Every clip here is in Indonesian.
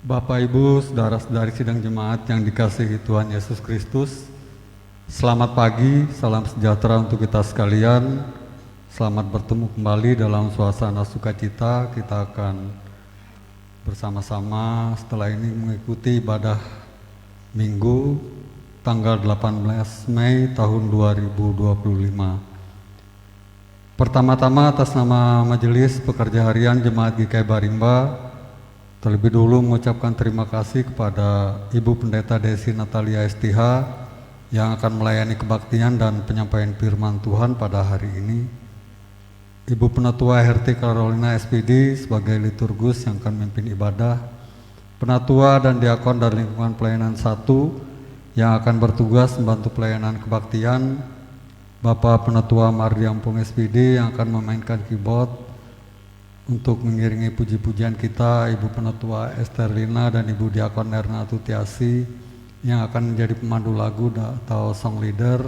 Bapak Ibu, saudara-saudari sidang jemaat yang dikasihi Tuhan Yesus Kristus, selamat pagi, salam sejahtera untuk kita sekalian. Selamat bertemu kembali dalam suasana sukacita. Kita akan bersama-sama setelah ini mengikuti ibadah Minggu tanggal 18 Mei tahun 2025. Pertama-tama atas nama Majelis Pekerja Harian Jemaat GKI Barimba, terlebih dulu mengucapkan terima kasih kepada Ibu Pendeta Desi Natalia STH yang akan melayani kebaktian dan penyampaian firman Tuhan pada hari ini. Ibu Penatua HRT Carolina SPD sebagai liturgus yang akan memimpin ibadah. Penatua dan diakon dari lingkungan pelayanan 1 yang akan bertugas membantu pelayanan kebaktian. Bapak Penatua Mardiampung SPD yang akan memainkan keyboard untuk mengiringi puji-pujian kita, Ibu Penatua Esterlina dan Ibu Diakon Erna Tutiasi yang akan menjadi pemandu lagu atau song leader.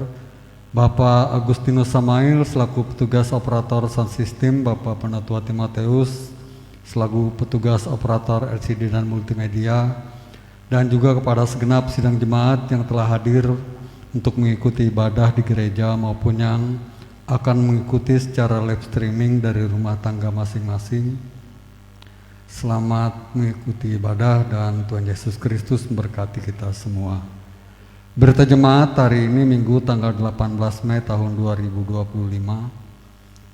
Bapak Agustinus Samail selaku petugas operator sound system, Bapak Penatua Timoteus selaku petugas operator LCD dan multimedia, dan juga kepada segenap sidang jemaat yang telah hadir untuk mengikuti ibadah di gereja maupun yang akan mengikuti secara live streaming dari rumah tangga masing-masing. Selamat mengikuti ibadah dan Tuhan Yesus Kristus memberkati kita semua. Berita jemaat hari ini Minggu tanggal 18 Mei tahun 2025.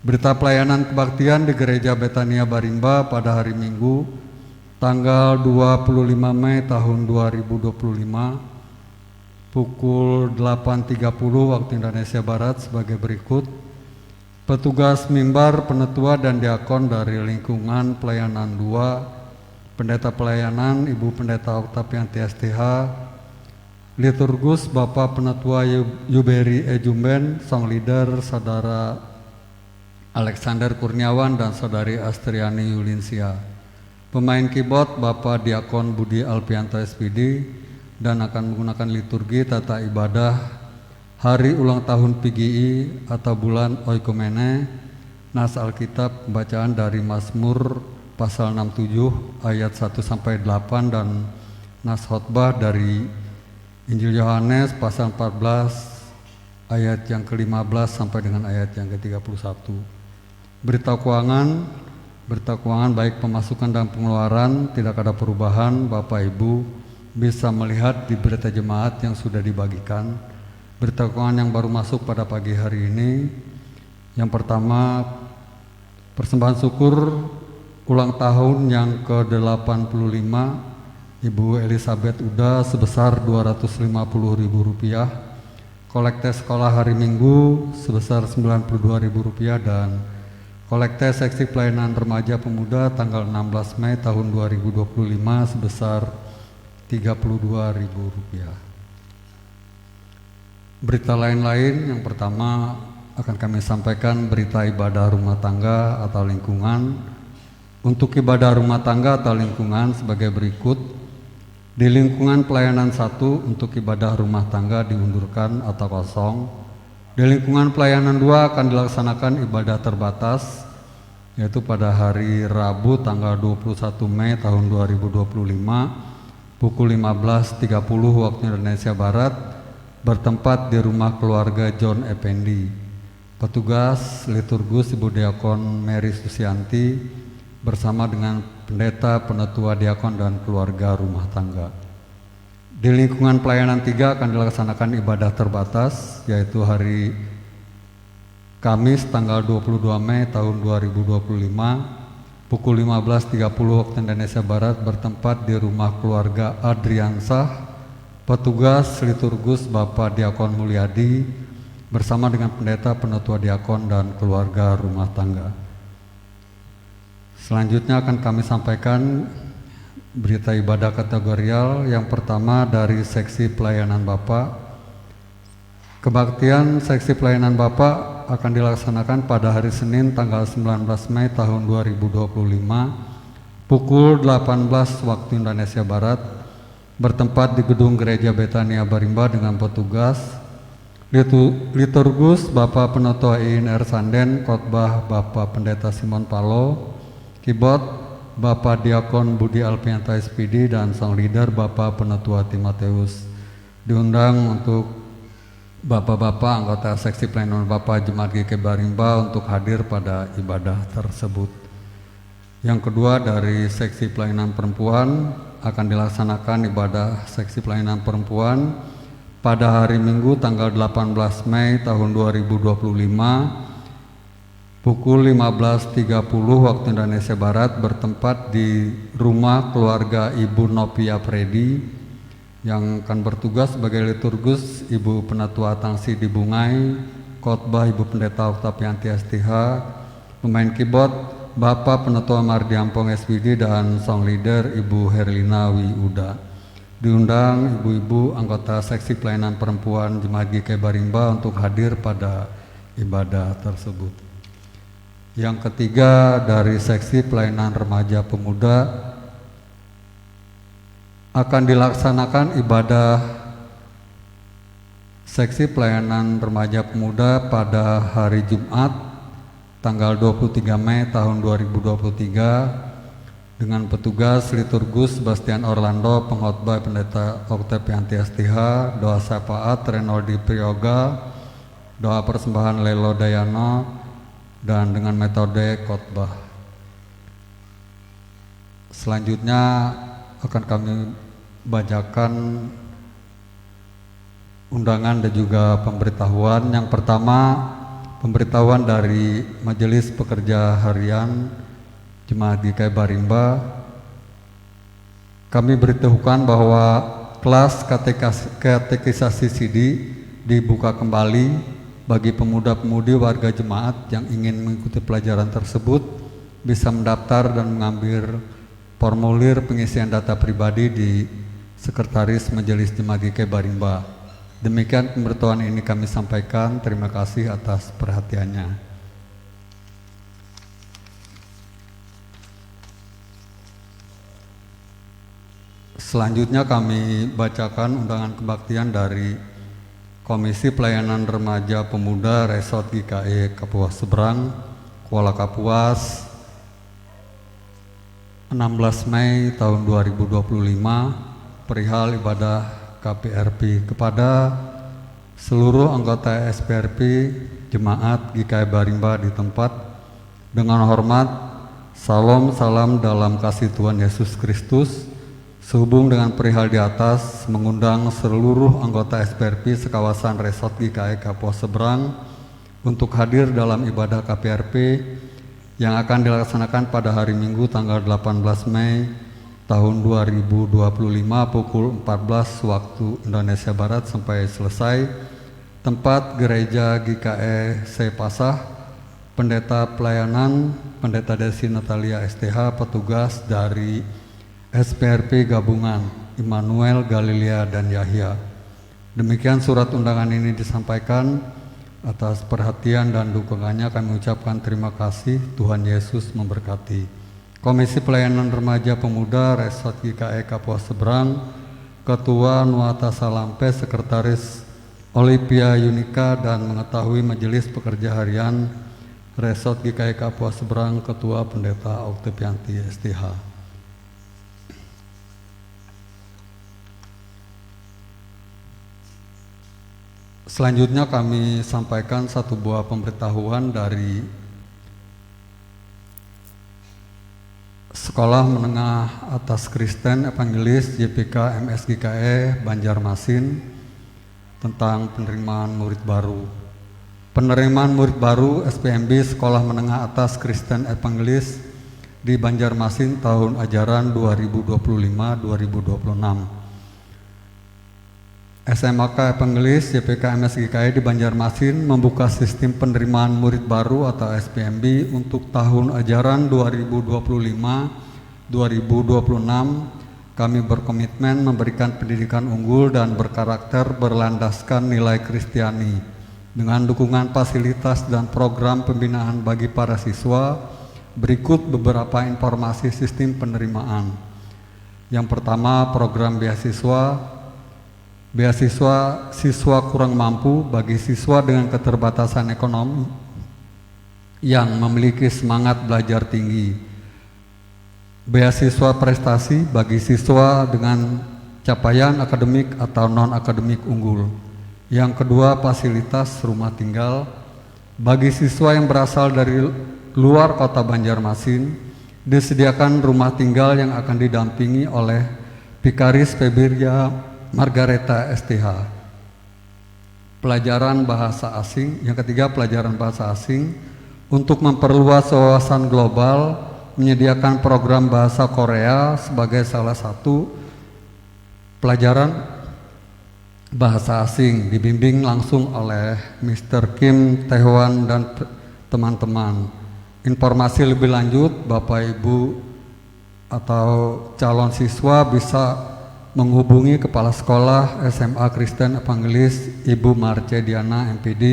Berita pelayanan kebaktian di Gereja Betania Barimba pada hari Minggu tanggal 25 Mei tahun 2025 pukul 8.30 waktu Indonesia Barat sebagai berikut. Petugas mimbar, penetua dan diakon dari lingkungan pelayanan 2, pendeta pelayanan Ibu Pendeta Oktavianti STH, liturgus Bapak Penatua Yuberi Ejumben, song leader Saudara Alexander Kurniawan dan Saudari Astriani Yulinsia, pemain keyboard Bapak Diakon Budi Alpianto SPD, dan akan menggunakan liturgi tata ibadah hari ulang tahun PGI atau bulan Oikumene, nas Alkitab pembacaan dari Mazmur pasal 67 ayat 1-8 dan nas khotbah dari Injil Yohanes pasal 14 ayat yang ke-15 sampai dengan ayat yang ke-31. Berita keuangan baik pemasukan dan pengeluaran tidak ada perubahan. Bapak Ibu bisa melihat di berita jemaat yang sudah dibagikan. Berita keuangan yang baru masuk pada pagi hari ini. Yang pertama, persembahan syukur ulang tahun yang ke-85 Ibu Elizabeth Uda sebesar Rp250.000, kolekte sekolah hari Minggu sebesar Rp92.000 dan kolekte seksi pelayanan remaja pemuda tanggal 16 Mei tahun 2025 sebesar Rp32.000. Berita lain-lain, yang pertama akan kami sampaikan berita ibadah rumah tangga atau lingkungan. Untuk ibadah rumah tangga atau lingkungan sebagai berikut. Di lingkungan pelayanan 1 untuk ibadah rumah tangga diundurkan atau kosong. Di lingkungan pelayanan 2 akan dilaksanakan ibadah terbatas, yaitu pada hari Rabu tanggal 21 Mei tahun 2025 pukul 15.30 waktu Indonesia Barat bertempat di rumah keluarga John Effendi. Petugas liturgus Ibu Diakon Mary Susianti bersama dengan pendeta, penetua diakon dan keluarga rumah tangga. Di lingkungan pelayanan 3 akan dilaksanakan ibadah terbatas, yaitu hari Kamis tanggal 22 Mei tahun 2025 pukul 15.30 waktu Indonesia Barat bertempat di rumah keluarga Adriansah. Petugas liturgus Bapak Diakon Mulyadi bersama dengan pendeta, penetua diakon dan keluarga rumah tangga. Selanjutnya akan kami sampaikan berita ibadah kategorial. Yang pertama dari seksi pelayanan Bapak. Kebaktian seksi pelayanan Bapak akan dilaksanakan pada hari Senin tanggal 19 Mei tahun 2025 pukul 18 waktu Indonesia Barat bertempat di gedung Gereja Betania Barimba dengan petugas liturgus Bapak Penatua INR Sanden, khotbah Bapak Pendeta Simon Palo, keyboard Bapak Diakon Budi Alpianta SPD dan sang leader Bapak Penetua Timoteus. Diundang untuk Bapak-bapak anggota seksi pelayanan Bapak Jemaat GKI Barimba untuk hadir pada ibadah tersebut. Yang kedua, dari seksi pelayanan perempuan akan dilaksanakan ibadah seksi pelayanan perempuan pada hari Minggu tanggal 18 Mei tahun 2025 pukul 15.30 waktu Indonesia Barat bertempat di rumah keluarga Ibu Novia Fredi yang akan bertugas sebagai liturgus Ibu Penatua Tangsi di Bungai, khotbah Ibu Pendeta Oktavianti STH, pemain keyboard Bapak Penetua Mardiampong SPD dan song leader Ibu Herlina Wiuda. Diundang ibu-ibu anggota seksi pelayanan perempuan Jemaat GKI Barimba untuk hadir pada ibadah tersebut. Yang ketiga, dari seksi pelayanan remaja pemuda akan dilaksanakan ibadah seksi pelayanan remaja pemuda pada hari Jumat tanggal 23 Mei tahun 2023 dengan petugas liturgus Bastian Orlando, pengkhotbah Pendeta Oktavianti STH, doa syafaat Renoldi Priyoga, doa persembahan Lelo Dayano, dan dengan metode khotbah. Selanjutnya akan kami bacakan undangan dan juga pemberitahuan. Yang pertama, pemberitahuan dari Majelis Pekerja Harian Jemaat GKI Barimba. Kami beritahukan bahwa kelas katekisasi CD dibuka kembali bagi pemuda-pemudi warga jemaat yang ingin mengikuti pelajaran tersebut bisa mendaftar dan mengambil formulir pengisian data pribadi di Sekretaris Majelis Jemaat GKI Barimba. Demikian pemberitahuan ini kami sampaikan. Terima kasih atas perhatiannya. Selanjutnya kami bacakan undangan kebaktian dari Komisi Pelayanan Remaja Pemuda Resort GKI Kapuas Seberang, Kuala Kapuas, 16 Mei tahun 2025, perihal ibadah KPRP kepada seluruh anggota SPRP Jemaat GKI Barimba di tempat. Dengan hormat, salam dalam kasih Tuhan Yesus Kristus. Sehubung dengan perihal di atas, mengundang seluruh anggota SPRP sekawasan Resort GKI Kapuas Seberang untuk hadir dalam ibadah KPRP yang akan dilaksanakan pada hari Minggu tanggal 18 Mei tahun 2025 pukul 14 waktu Indonesia Barat sampai selesai. Tempat Gereja GKI Sepasah, Pendeta Pelayanan, Pendeta Desi Natalia STH, petugas dari SPRP Gabungan Immanuel, Galilea, dan Yahya. Demikian surat undangan ini disampaikan. Atas perhatian dan dukungannya kami ucapkan terima kasih. Tuhan Yesus memberkati. Komisi Pelayanan Remaja Pemuda Resort GKI Kapuas Seberang, Ketua Nuata Salampe, Sekretaris Olivia Yunika, dan mengetahui Majelis Pekerja Harian Resort GKI Kapuas Seberang, Ketua Pendeta Oktavianti STH. Selanjutnya kami sampaikan satu buah pemberitahuan dari Sekolah Menengah Atas Kristen Evangelis JPK MSGKE Banjarmasin tentang penerimaan murid baru. Penerimaan murid baru SPMB Sekolah Menengah Atas Kristen Evangelis di Banjarmasin tahun ajaran 2025-2026. SMAK Evangelis JPK MSGKI di Banjarmasin membuka sistem penerimaan murid baru atau SPMB untuk tahun ajaran 2025-2026. Kami berkomitmen memberikan pendidikan unggul dan berkarakter berlandaskan nilai Kristiani dengan dukungan fasilitas dan program pembinaan bagi para siswa. Berikut beberapa informasi sistem penerimaan. Yang pertama, program beasiswa siswa kurang mampu bagi siswa dengan keterbatasan ekonomi yang memiliki semangat belajar tinggi. beasiswa prestasi bagi siswa dengan capaian akademik atau non-akademik unggul. Yang kedua, fasilitas rumah tinggal bagi siswa yang berasal dari luar kota Banjarmasin, disediakan rumah tinggal yang akan didampingi oleh Vikaris Febiria Margareta STH. Pelajaran bahasa asing, yang ketiga pelajaran bahasa asing untuk memperluas wawasan global, menyediakan program bahasa Korea sebagai salah satu pelajaran bahasa asing, dibimbing langsung oleh Mr. Kim Tae-hwan dan teman-teman. Informasi lebih lanjut, Bapak Ibu atau calon siswa bisa menghubungi Kepala Sekolah SMA Kristen Evangelis Ibu Marce Diana MPD,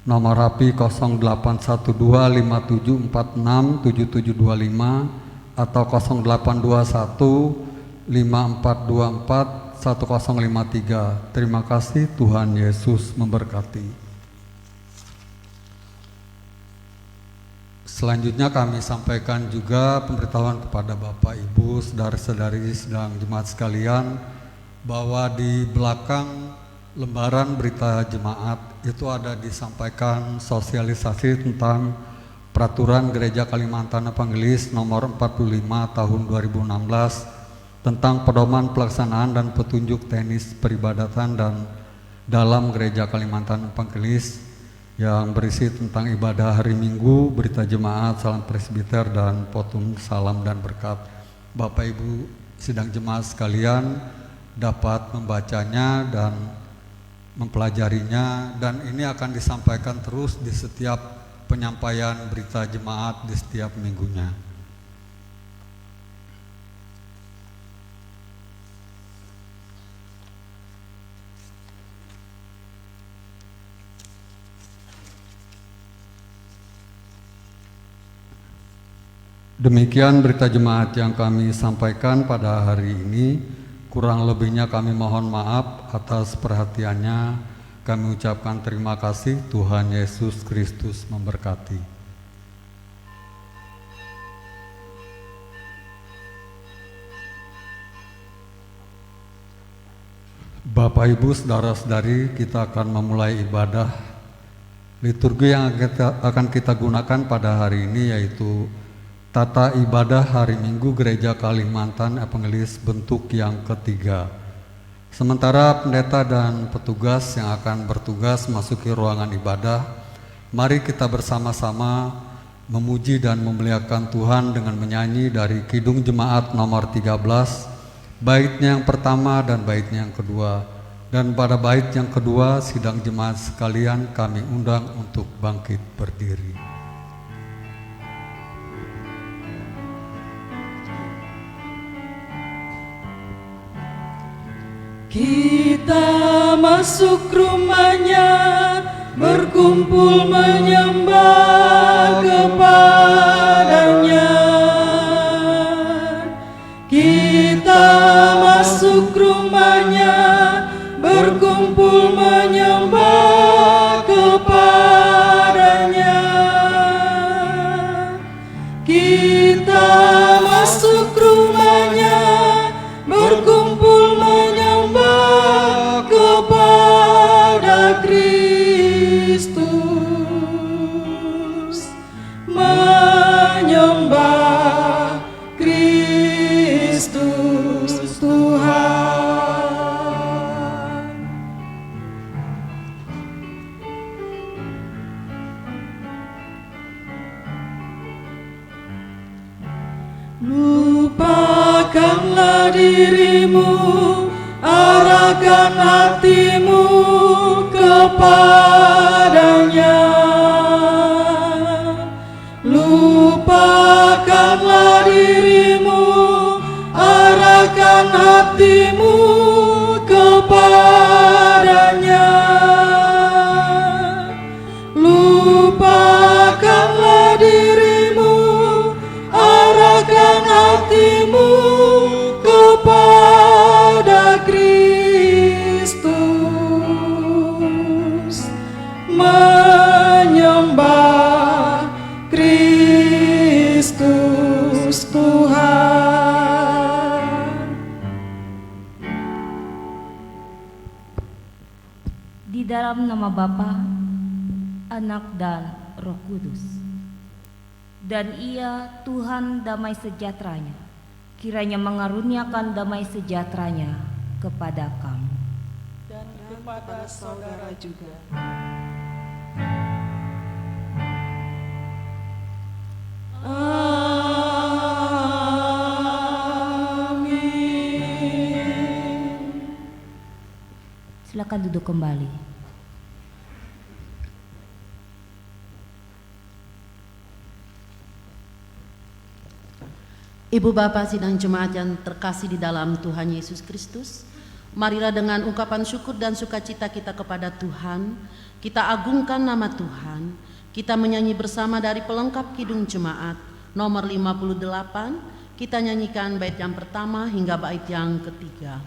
nomor HP 081257467725 atau 082154241053. Terima kasih, Tuhan Yesus memberkati. Selanjutnya kami sampaikan juga pemberitahuan kepada Bapak Ibu, saudara-saudari sedang jemaat sekalian, bahwa di belakang lembaran berita jemaat itu ada disampaikan sosialisasi tentang peraturan Gereja Kalimantan Evangelis nomor 45 tahun 2016 tentang pedoman pelaksanaan dan petunjuk teknis peribadatan dan dalam Gereja Kalimantan Evangelis yang berisi tentang ibadah hari Minggu, berita jemaat, salam presbiter, dan potong salam dan berkat. Bapak Ibu sidang jemaat sekalian dapat membacanya dan mempelajarinya, dan ini akan disampaikan terus di setiap penyampaian berita jemaat di setiap minggunya. Demikian berita jemaat yang kami sampaikan pada hari ini. Kurang lebihnya kami mohon maaf atas perhatiannya. Kami ucapkan terima kasih. Tuhan Yesus Kristus memberkati. Bapak Ibu saudara-saudari, kita akan memulai ibadah liturgi yang akan kita gunakan pada hari ini, yaitu Tata ibadah hari Minggu Gereja Kalimantan Evangelis bentuk yang ketiga. Sementara pendeta dan petugas yang akan bertugas masuki ruangan ibadah, mari kita bersama-sama memuji dan memuliakan Tuhan dengan menyanyi dari Kidung Jemaat nomor 13, baitnya yang pertama dan baitnya yang kedua. Dan pada bait yang kedua, sidang jemaat sekalian kami undang untuk bangkit berdiri. Kita masuk rumahnya, berkumpul menyembah kepadanya. Kita masuk rumahnya, berkumpul menyembah kepadanya. Kita masuk rumahnya, berkumpul menyembah kepada Kristus, menyembah Kristus Tuhan. Lupakanlah dirimu, arahkan hatimu kepadanya. Lupakanlah dirimu, arahkan hatimu kepadanya. Lupakanlah dirimu, arahkan hatimu kepada Kristus, menyembah Kristus Tuhan. dalam nama Bapa, Anak dan Roh Kudus. Dan Ia Tuhan damai sejahteranya, kiranya mengaruniakan damai sejahteranya kepada kamu dan kepada saudara juga. Amin. Silakan duduk kembali. Ibu Bapak sidang jemaat yang terkasih di dalam Tuhan Yesus Kristus, marilah dengan ungkapan syukur dan sukacita kita kepada Tuhan, kita agungkan nama Tuhan, kita menyanyi bersama dari pelengkap Kidung Jemaat nomor 58, kita nyanyikan bait yang pertama hingga bait yang ketiga.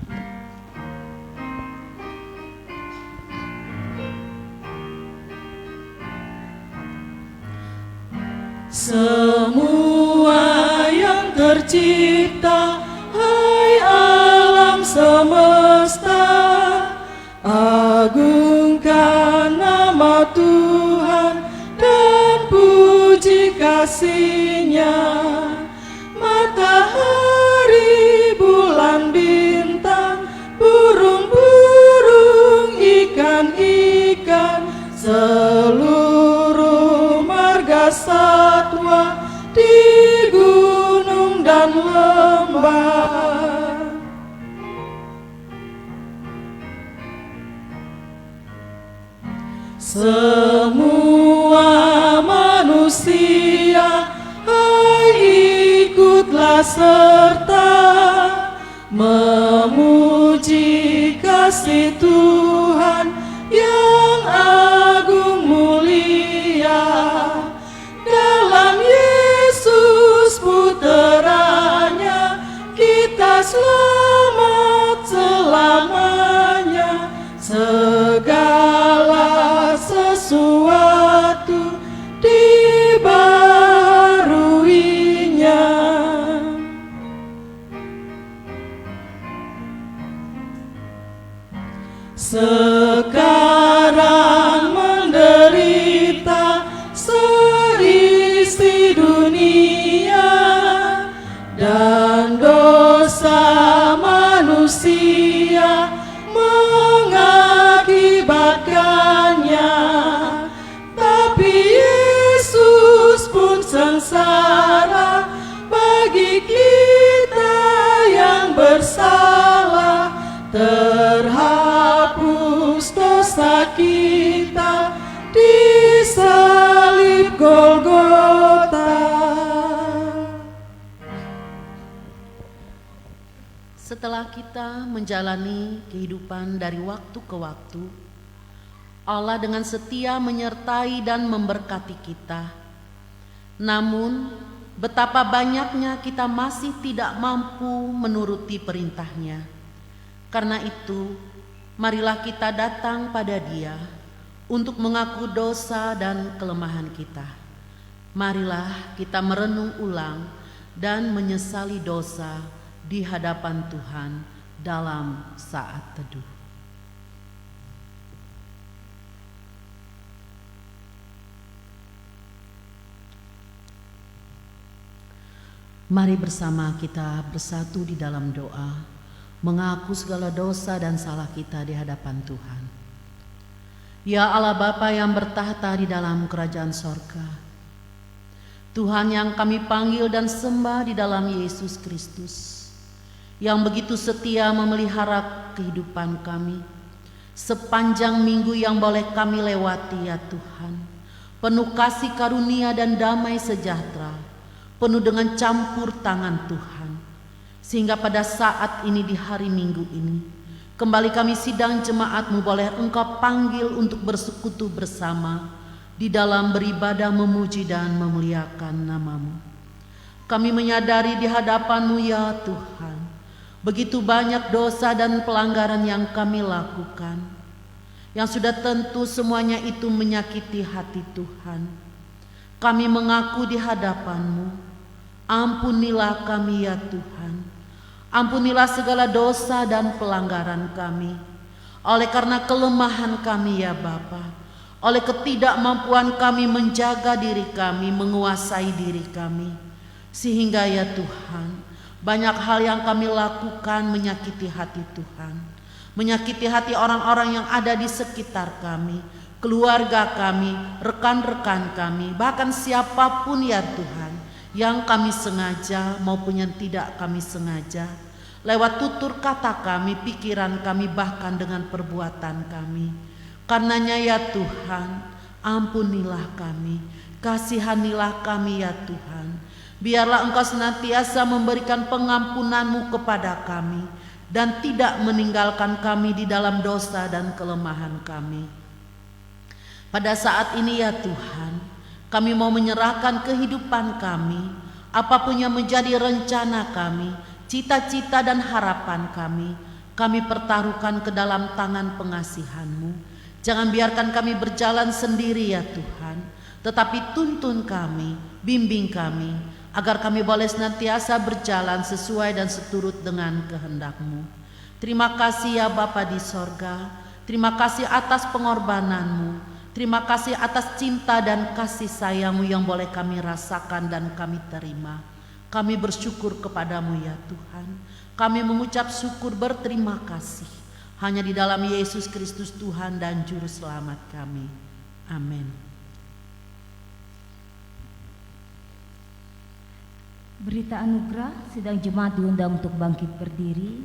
Semua yang tercipta, hai alam semesta, agungkan nama Tuhan dan puji kasih-Nya. Matahari, bulan, bintang, burung-burung, ikan-ikan, seluruh marga satwa di gunung dan lembah. Semua manusia, hai ikutlah serta memuji kasih Tuhan yang agung mulia. Dalam Yesus puteranya kita selamat selamanya. Segala sesuatu dibaharuinya. Sekarang menderita seisi dunia, dan dosa manusia mengakibatkannya. Tapi Yesus pun sengsara bagi kita yang bersalah, terhapus dosa kita di salib Golgota. Setelah kita menjalani kehidupan dari waktu ke waktu, Allah dengan setia menyertai dan memberkati kita. Namun, betapa banyaknya kita masih tidak mampu menuruti perintah-Nya. Karena itu, marilah kita datang pada Dia untuk mengaku dosa dan kelemahan kita. Marilah kita merenung ulang dan menyesali dosa di hadapan Tuhan dalam saat teduh. Mari bersama kita bersatu di dalam doa, mengaku segala dosa dan salah kita di hadapan Tuhan. Ya Allah Bapa yang bertahta di dalam kerajaan sorga, Tuhan yang kami panggil dan sembah di dalam Yesus Kristus, yang begitu setia memelihara kehidupan kami sepanjang minggu yang boleh kami lewati ya Tuhan, penuh kasih karunia dan damai sejahtera, penuh dengan campur tangan Tuhan, sehingga pada saat ini di hari Minggu ini kembali kami sidang jemaat-Mu boleh Engkau panggil untuk bersekutu bersama di dalam beribadah memuji dan memuliakan nama-Mu. Kami menyadari di hadapan-Mu ya Tuhan, begitu banyak dosa dan pelanggaran yang kami lakukan, yang sudah tentu semuanya itu menyakiti hati Tuhan. Kami mengaku di hadapan-Mu, ampunilah kami ya Tuhan. Ampunilah segala dosa dan pelanggaran kami. oleh karena kelemahan kami ya Bapa, oleh ketidakmampuan kami menjaga diri kami, menguasai diri kami, sehingga ya Tuhan, banyak hal yang kami lakukan menyakiti hati Tuhan, menyakiti hati orang-orang yang ada di sekitar kami, keluarga kami, rekan-rekan kami, bahkan siapapun ya Tuhan, yang kami sengaja maupun yang tidak kami sengaja, lewat tutur kata kami, pikiran kami, bahkan dengan perbuatan kami. Karenanya ya Tuhan, ampunilah kami, kasihanilah kami ya Tuhan. Biarlah Engkau senantiasa memberikan pengampunan-Mu kepada kami dan tidak meninggalkan kami di dalam dosa dan kelemahan kami. Pada saat ini ya Tuhan, kami mau menyerahkan kehidupan kami, apapun yang menjadi rencana kami, cita-cita dan harapan kami pertaruhkan ke dalam tangan pengasihan-Mu. Jangan biarkan kami berjalan sendiri ya Tuhan, tetapi tuntun kami, bimbing kami, agar kami boleh senantiasa berjalan sesuai dan seturut dengan kehendak-Mu. Terima kasih ya Bapa di sorga, terima kasih atas pengorbanan-Mu, terima kasih atas cinta dan kasih sayang-Mu yang boleh kami rasakan dan kami terima. Kami bersyukur kepadamu ya Tuhan. Kami mengucap syukur berterima kasih hanya di dalam Yesus Kristus Tuhan dan Juru Selamat kami. Amin. Berita anugerah, sidang jemaat diundang untuk bangkit berdiri.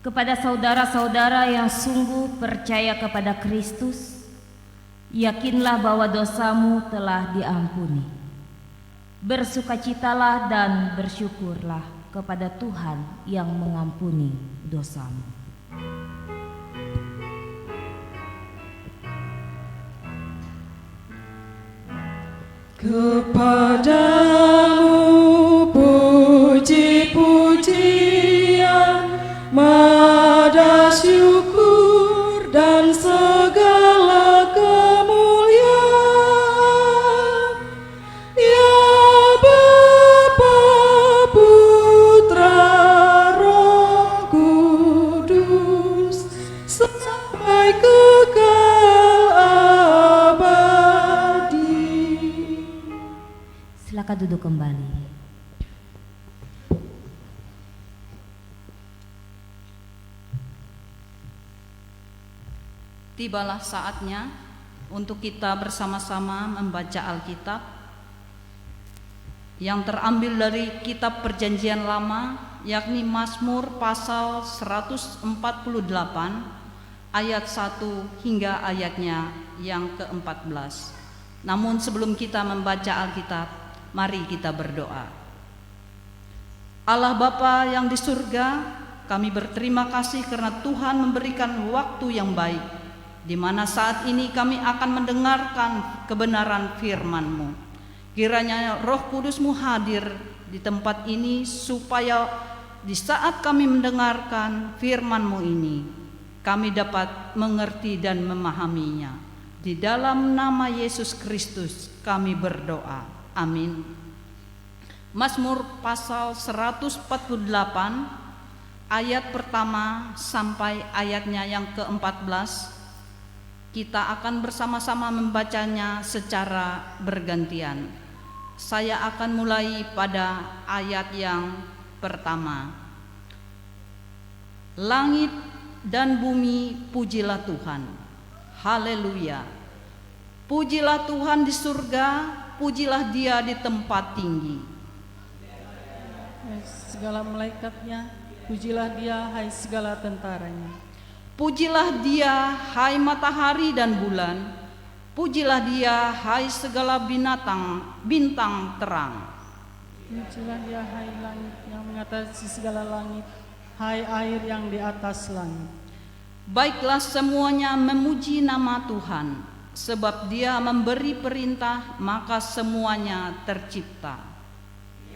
Kepada saudara-saudara yang sungguh percaya kepada Kristus, yakinlah bahwa dosamu telah diampuni. Bersukacitalah dan bersyukurlah kepada Tuhan yang mengampuni dosamu. Kepadamu puji-pujian, mada syukur dan segala kemuliaan, ya Bapa, Putra, Roh Kudus, sampai kekal abadi. Silakan duduk kembali. Tibalah saatnya untuk kita bersama-sama membaca Alkitab yang terambil dari kitab Perjanjian Lama, yakni Mazmur pasal 148 ayat 1 hingga ayatnya yang ke-14. Namun sebelum kita membaca Alkitab, mari kita berdoa. Allah Bapa yang di surga, kami berterima kasih karena Tuhan memberikan waktu yang baik, di mana saat ini kami akan mendengarkan kebenaran firman-Mu. Kiranya Roh Kudus-Mu hadir di tempat ini, supaya di saat kami mendengarkan firman-Mu ini, kami dapat mengerti dan memahaminya. Di dalam nama Yesus Kristus kami berdoa. Amin. Mazmur pasal 148 ayat pertama sampai ayatnya yang ke-14. Kita akan bersama-sama membacanya secara bergantian. Saya akan mulai pada ayat yang pertama. Langit dan bumi pujilah Tuhan. Haleluya. Pujilah Tuhan di surga, pujilah Dia di tempat tinggi. Hai segala malaikatnya, pujilah Dia, hai segala tentaranya. Pujilah Dia, hai matahari dan bulan. Pujilah Dia, hai segala bintang terang. Pujilah Dia, hai langit yang mengatasi segala langit, hai air yang di atas langit. Baiklah semuanya memuji nama Tuhan, sebab Dia memberi perintah, maka semuanya tercipta.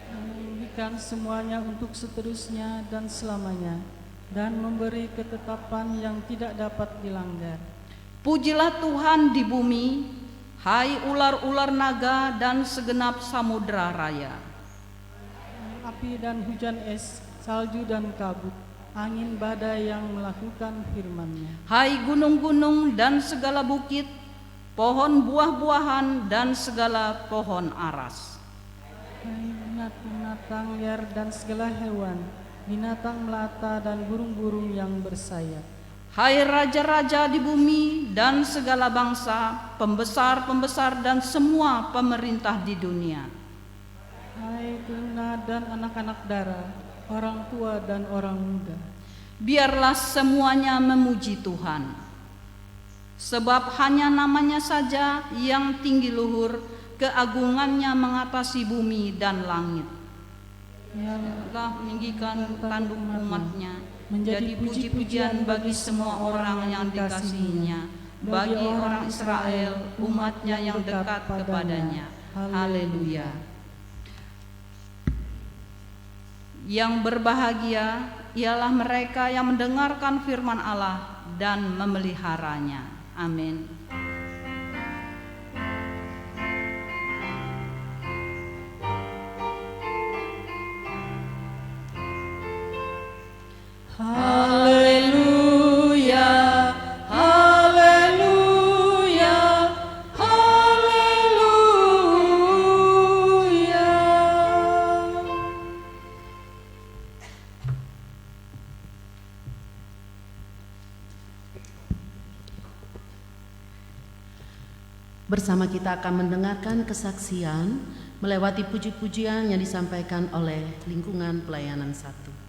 Menginginkan semuanya untuk seterusnya dan selamanya, dan memberi ketetapan yang tidak dapat dilanggar. Pujilah Tuhan di bumi, hai ular-ular naga dan segenap samudra raya. Api dan hujan es, salju dan kabut, angin badai yang melakukan firman-Nya. Hai gunung-gunung dan segala bukit, pohon buah-buahan dan segala pohon aras. Hai binatang liar dan segala hewan, binatang melata dan burung-burung yang bersayap. Hai raja-raja di bumi dan segala bangsa, pembesar-pembesar dan semua pemerintah di dunia. Hai tuna dan anak-anak dara, orang tua dan orang muda. Biarlah semuanya memuji Tuhan, sebab hanya namanya saja yang tinggi luhur, keagungannya mengatasi bumi dan langit. Telah meninggikan tanduk umatnya, menjadi puji-pujian bagi semua orang yang dikasihinya, bagi orang Israel, umatnya yang dekat kepadanya. Haleluya. Yang berbahagia ialah mereka yang mendengarkan firman Allah dan memeliharanya. Amin. Haleluya, haleluya, haleluya. Bersama kita akan mendengarkan kesaksian melewati puji-pujian yang disampaikan oleh lingkungan pelayanan 1.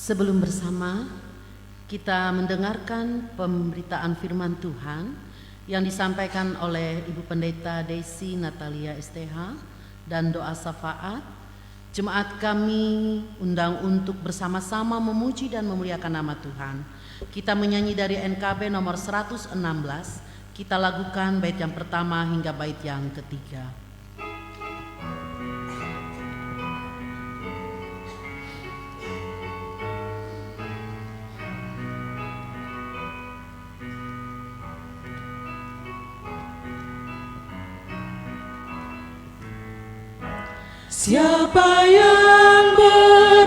Sebelum bersama kita mendengarkan pemberitaan firman Tuhan yang disampaikan oleh Ibu Pendeta Desi Natalia STH dan doa syafaat, jemaat kami undang untuk bersama-sama memuji dan memuliakan nama Tuhan. Kita menyanyi dari NKB nomor 116, kita lakukan bait yang pertama hingga bait yang ketiga. Siapa yang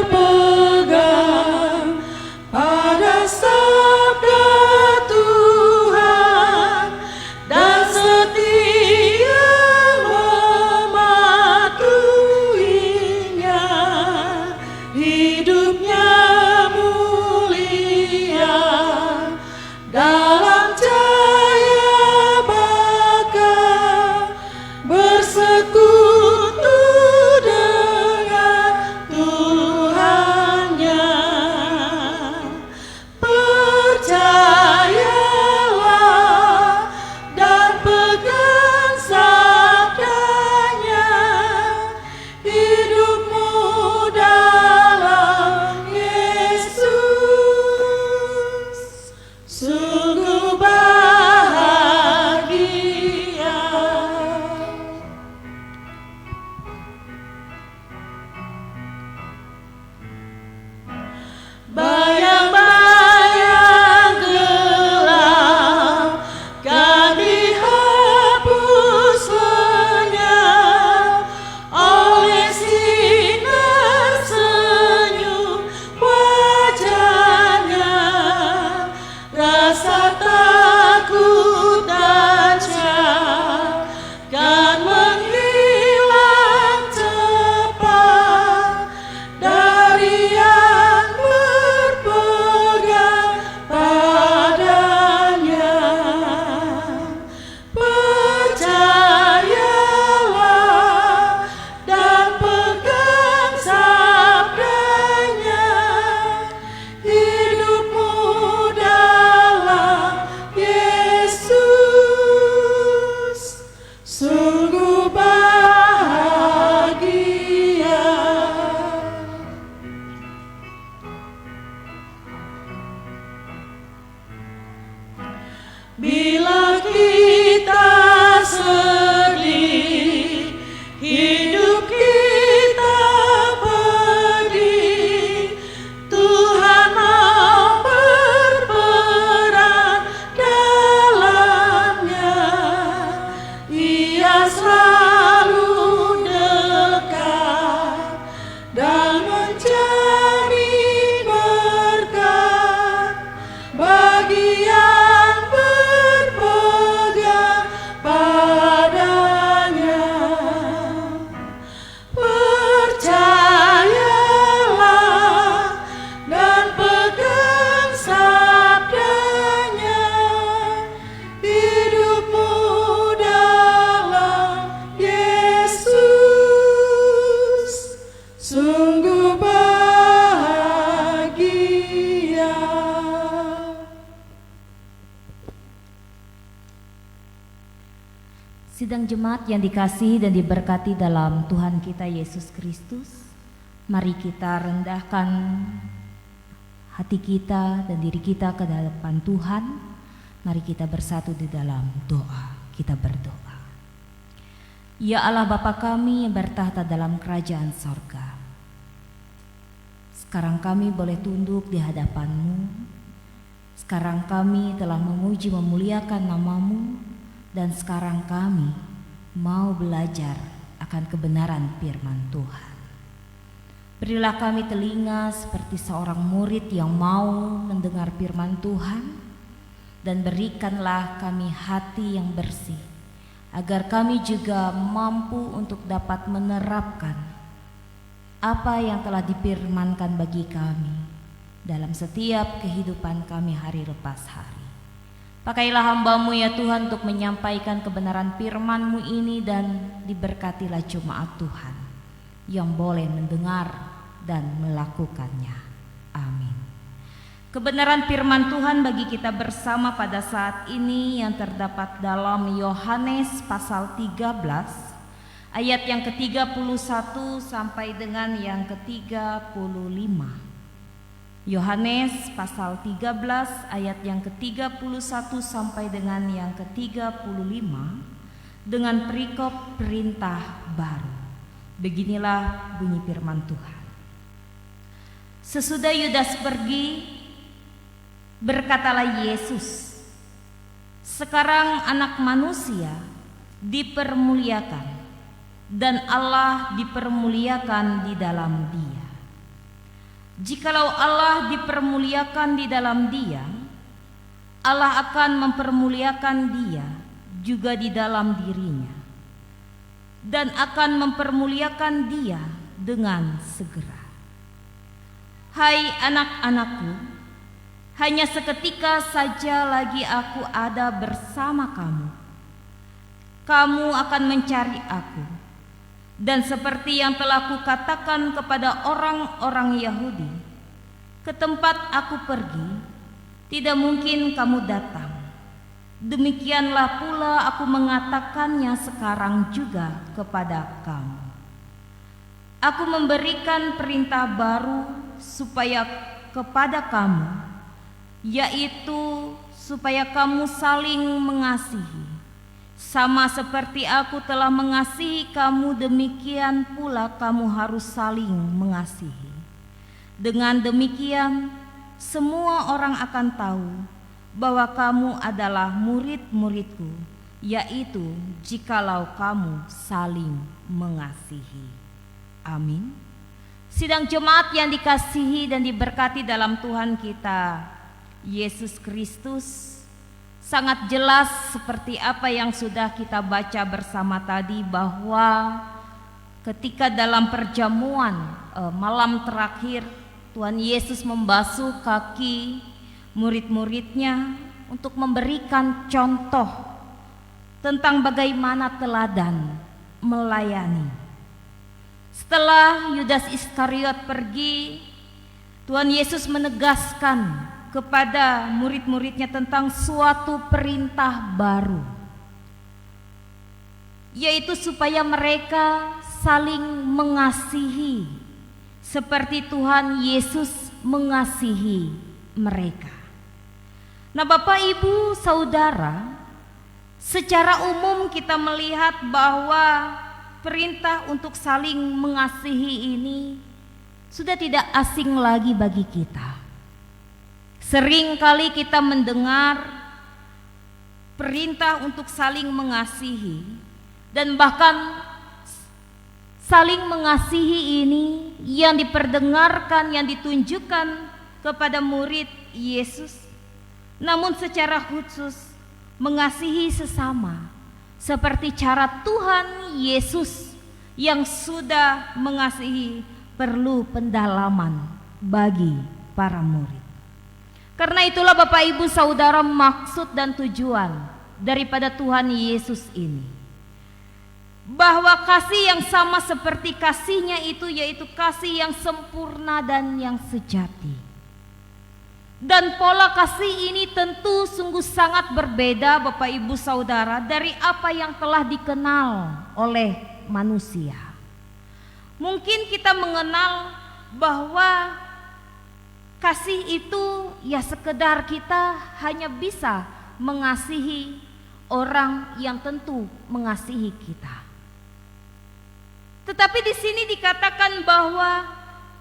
berpegang pada sabda Tuhan dan setia mematuhinya, hidupnya mulia dalam cahaya bakal bersekutu bila kita sedih, hidup kita pedih, Tuhan mau berperan dalamnya. Ia selalu dekat dan menjamin berkat bagi yang berpegang padanya. Percayalah dan pegang sabdanya, hidupmu dalam Yesus sungguh bahagia. Sidang jemaat yang dikasihi dan diberkati dalam Tuhan kita Yesus Kristus, mari kita rendahkan hati kita dan diri kita ke hadapan Tuhan. Mari kita bersatu di dalam doa. Kita berdoa. Ya Allah Bapa kami yang bertahta dalam kerajaan sorga, sekarang kami boleh tunduk di hadapan-Mu. Sekarang kami telah memuji memuliakan nama-Mu, dan sekarang kami mau belajar akan kebenaran firman Tuhan. Berilah kami telinga seperti seorang murid yang mau mendengar firman Tuhan, dan berikanlah kami hati yang bersih, agar kami juga mampu untuk dapat menerapkan apa yang telah difirmankan bagi kami dalam setiap kehidupan kami hari lepas hari. Pakailah hamba-Mu ya Tuhan untuk menyampaikan kebenaran firman-Mu ini, dan diberkatilah jemaat Tuhan yang boleh mendengar dan melakukannya. Amin. Kebenaran firman Tuhan bagi kita bersama pada saat ini yang terdapat dalam Yohanes pasal 13 ayat yang ke-31 sampai dengan yang ke-35. Yohanes pasal 13 ayat yang ke-31 sampai dengan yang ke-35 dengan perikop perintah baru. Beginilah bunyi firman Tuhan. Sesudah Yudas pergi, berkatalah Yesus, sekarang Anak Manusia dipermuliakan dan Allah dipermuliakan di dalam Dia. Jikalau Allah dipermuliakan di dalam Dia, Allah akan mempermuliakan Dia juga di dalam dirinya dan akan mempermuliakan Dia dengan segera. Hai anak-anakku, hanya seketika saja lagi aku ada bersama kamu. Kamu akan mencari aku. Dan seperti yang telah kukatakan kepada orang-orang Yahudi, ke tempat aku pergi, tidak mungkin kamu datang. Demikianlah pula aku mengatakannya sekarang juga kepada kamu. Aku memberikan perintah baru supaya kepada kamu, yaitu supaya kamu saling mengasihi. Sama seperti aku telah mengasihi kamu, demikian pula kamu harus saling mengasihi. Dengan demikian, semua orang akan tahu bahwa kamu adalah murid-muridku, yaitu jikalau kamu saling mengasihi. Amin. Sidang jemaat yang dikasihi dan diberkati dalam Tuhan kita Yesus Kristus, sangat jelas seperti apa yang sudah kita baca bersama tadi, bahwa ketika dalam perjamuan malam terakhir Tuhan Yesus membasuh kaki murid-muridnya untuk memberikan contoh tentang bagaimana teladan melayani. Setelah Yudas Iskariot pergi, Tuhan Yesus menegaskan kepada murid-muridnya tentang suatu perintah baru, yaitu supaya mereka saling mengasihi seperti Tuhan Yesus mengasihi mereka. Nah, Bapak, Ibu, Saudara, secara umum kita melihat bahwa perintah untuk saling mengasihi ini sudah tidak asing lagi bagi kita. Sering kali kita mendengar perintah untuk saling mengasihi, dan bahkan saling mengasihi ini yang diperdengarkan, yang ditunjukkan kepada murid Yesus, namun secara khusus mengasihi sesama seperti cara Tuhan Yesus yang sudah mengasihi perlu pendalaman bagi para murid. Karena itulah Bapak, Ibu, Saudara, maksud dan tujuan daripada Tuhan Yesus ini, bahwa kasih yang sama seperti kasihnya itu, yaitu kasih yang sempurna dan yang sejati. Dan pola kasih ini tentu sungguh sangat berbeda, Bapak, Ibu, Saudara, dari apa yang telah dikenal oleh manusia. Mungkin kita mengenal bahwa kasih itu ya sekedar kita hanya bisa mengasihi orang yang tentu mengasihi kita. Tetapi di sini dikatakan bahwa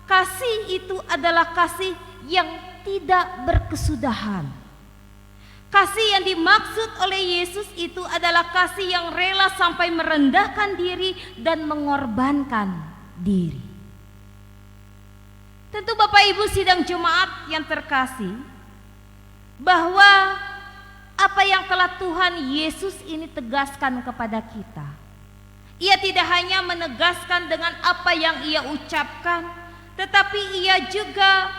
kasih itu adalah kasih yang tidak berkesudahan. Kasih yang dimaksud oleh Yesus itu adalah kasih yang rela sampai merendahkan diri dan mengorbankan diri. Tentu Bapak, Ibu, sidang jemaat yang terkasih, bahwa apa yang telah Tuhan Yesus ini tegaskan kepada kita, Ia tidak hanya menegaskan dengan apa yang Ia ucapkan, tetapi Ia juga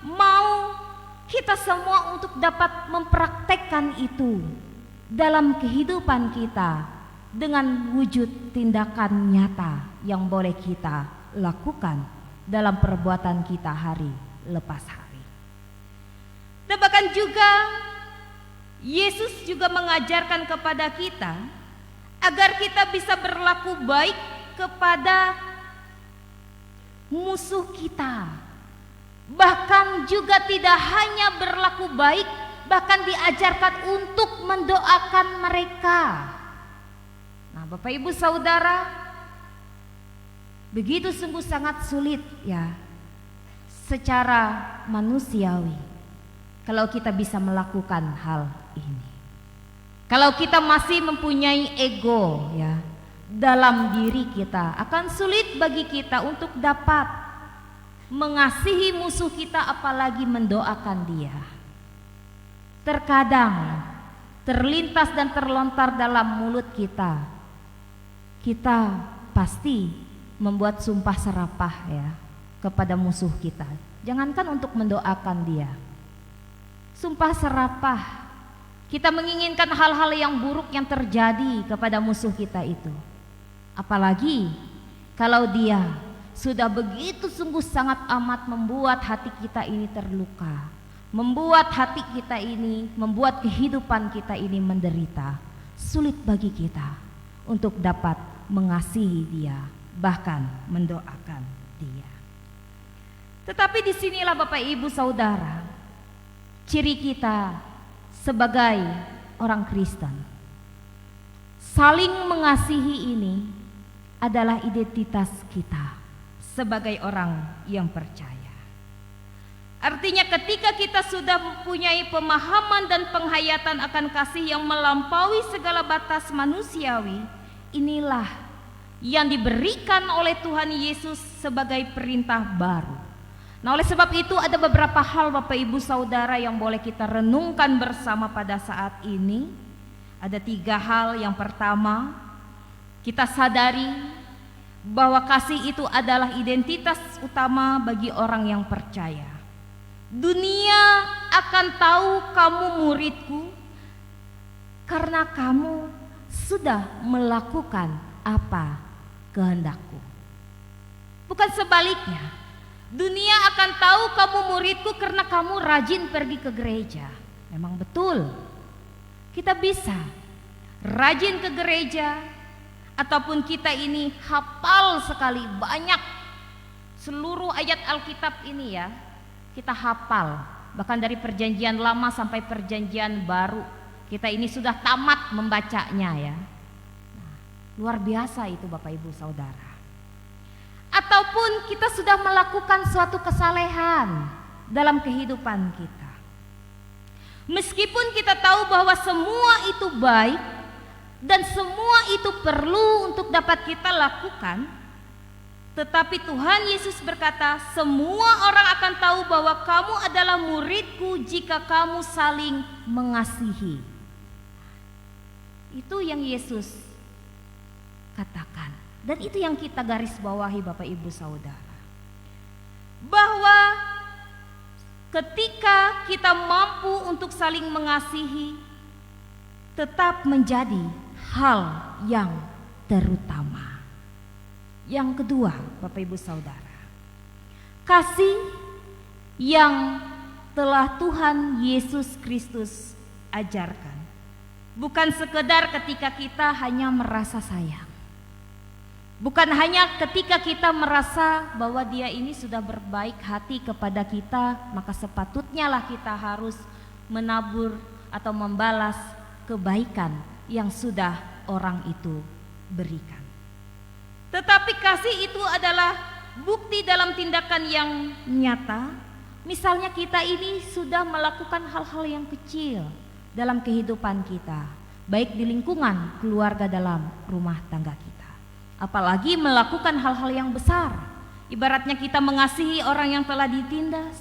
mau kita semua untuk dapat mempraktekkan itu dalam kehidupan kita dengan wujud tindakan nyata yang boleh kita lakukan dalam perbuatan kita hari lepas hari. Dan bahkan juga Yesus juga mengajarkan kepada kita agar kita bisa berlaku baik kepada musuh kita. Bahkan juga tidak hanya berlaku baik, bahkan diajarkan untuk mendoakan mereka. Nah, Bapak Ibu Saudara, begitu sungguh sangat sulit ya secara manusiawi kalau kita bisa melakukan hal ini. Kalau kita masih mempunyai ego ya dalam diri kita, akan sulit bagi kita untuk dapat mengasihi musuh kita, apalagi mendoakan dia. Terkadang terlintas dan terlontar dalam mulut kita, kita pasti membuat sumpah serapah ya kepada musuh kita. Jangankan untuk mendoakan dia, sumpah serapah. Kita menginginkan hal-hal yang buruk yang terjadi kepada musuh kita itu. Apalagi kalau dia sudah begitu sungguh sangat amat membuat hati kita ini terluka, membuat hati kita ini, membuat kehidupan kita ini menderita. Sulit bagi kita untuk dapat mengasihi dia, bahkan mendoakan dia. Tetapi disinilah Bapak Ibu Saudara, ciri kita sebagai orang Kristen. Saling mengasihi ini adalah identitas kita sebagai orang yang percaya. Artinya ketika kita sudah mempunyai pemahaman dan penghayatan akan kasih yang melampaui segala batas manusiawi, inilah yang diberikan oleh Tuhan Yesus sebagai perintah baru. Nah, oleh sebab itu ada beberapa hal Bapak Ibu Saudara yang boleh kita renungkan bersama pada saat ini. Ada 3 hal. Yang pertama, kita sadari bahwa kasih itu adalah identitas utama bagi orang yang percaya. Dunia akan tahu kamu muridku karena kamu sudah melakukan apa kehendakku. Bukan sebaliknya. Dunia akan tahu kamu muridku karena kamu rajin pergi ke gereja. Memang betul, kita bisa rajin ke gereja, ataupun kita ini hafal sekali banyak seluruh ayat Alkitab ini ya, kita hafal. Bahkan dari perjanjian lama sampai perjanjian baru, kita ini sudah tamat membacanya ya. Nah, luar biasa itu Bapak Ibu Saudara. Ataupun kita sudah melakukan suatu kesalehan dalam kehidupan kita. Meskipun kita tahu bahwa semua itu baik dan semua itu perlu untuk dapat kita lakukan, tetapi Tuhan Yesus berkata, semua orang akan tahu bahwa kamu adalah muridku jika kamu saling mengasihi. Itu yang Yesus katakan. Dan itu yang kita garis bawahi Bapak Ibu Saudara. Bahwa ketika kita mampu untuk saling mengasihi, tetap menjadi hal yang terutama. Yang kedua Bapak Ibu Saudara, kasih yang telah Tuhan Yesus Kristus ajarkan bukan sekedar ketika kita hanya merasa sayang. Bukan hanya ketika kita merasa bahwa dia ini sudah berbaik hati kepada kita, maka sepatutnya lah kita harus menabur atau membalas kebaikan yang sudah orang itu berikan. Tetapi kasih itu adalah bukti dalam tindakan yang nyata. Misalnya kita ini sudah melakukan hal-hal yang kecil dalam kehidupan kita, baik di lingkungan keluarga dalam rumah tangga kita. Apalagi melakukan hal-hal yang besar. Ibaratnya kita mengasihi orang yang telah ditindas,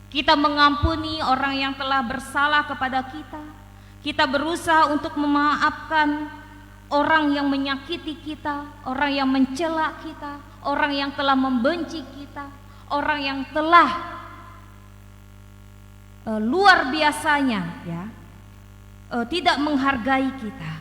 kita mengampuni orang yang telah bersalah kepada kita, kita berusaha untuk memaafkan orang yang menyakiti kita, orang yang mencela kita, orang yang telah membenci kita, orang yang telah luar biasanya ya tidak menghargai kita.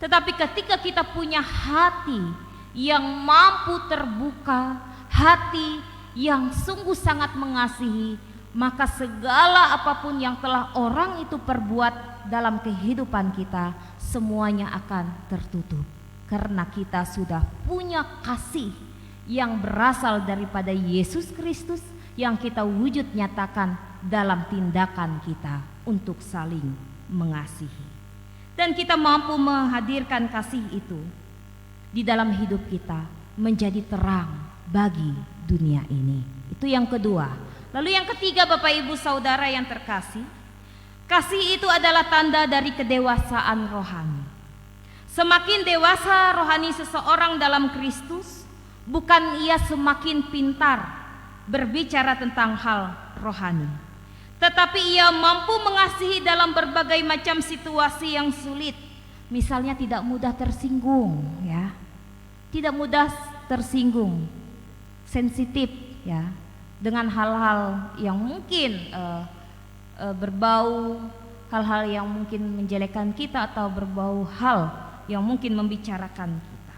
Tetapi ketika kita punya hati yang mampu terbuka, hati yang sungguh sangat mengasihi, maka segala apapun yang telah orang itu perbuat dalam kehidupan kita, semuanya akan tertutup. Karena kita sudah punya kasih yang berasal daripada Yesus Kristus, yang kita wujud nyatakan dalam tindakan kita untuk saling mengasihi. Dan kita mampu menghadirkan kasih itu di dalam hidup kita menjadi terang bagi dunia ini. Itu yang kedua. Lalu yang ketiga, Bapak Ibu Saudara yang terkasih, kasih itu adalah tanda dari kedewasaan rohani. Semakin dewasa rohani seseorang dalam Kristus, bukan ia semakin pintar berbicara tentang hal rohani, tetapi ia mampu mengasihi dalam berbagai macam situasi yang sulit. Misalnya tidak mudah tersinggung, ya, tidak mudah tersinggung, sensitif, ya, dengan hal-hal yang mungkin berbau hal-hal yang mungkin menjelekkan kita atau berbau hal yang mungkin membicarakan kita.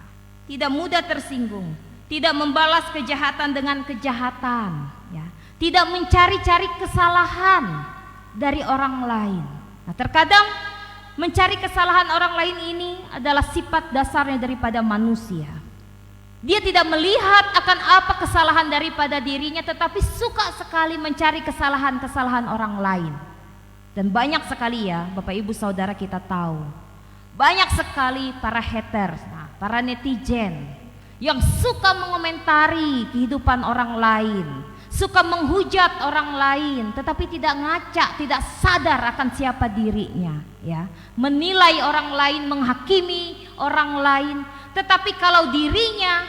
Tidak mudah tersinggung, tidak membalas kejahatan dengan kejahatan, ya, tidak mencari-cari kesalahan dari orang lain. Nah, terkadang mencari kesalahan orang lain ini adalah sifat dasarnya daripada manusia. Dia tidak melihat akan apa kesalahan daripada dirinya, tetapi suka sekali mencari kesalahan-kesalahan orang lain. Dan banyak sekali, ya Bapak Ibu Saudara, kita tahu banyak sekali para haters, para netizen yang suka mengomentari kehidupan orang lain, suka menghujat orang lain, tetapi tidak ngaca, tidak sadar akan siapa dirinya, ya, menilai orang lain, menghakimi orang lain. Tetapi kalau dirinya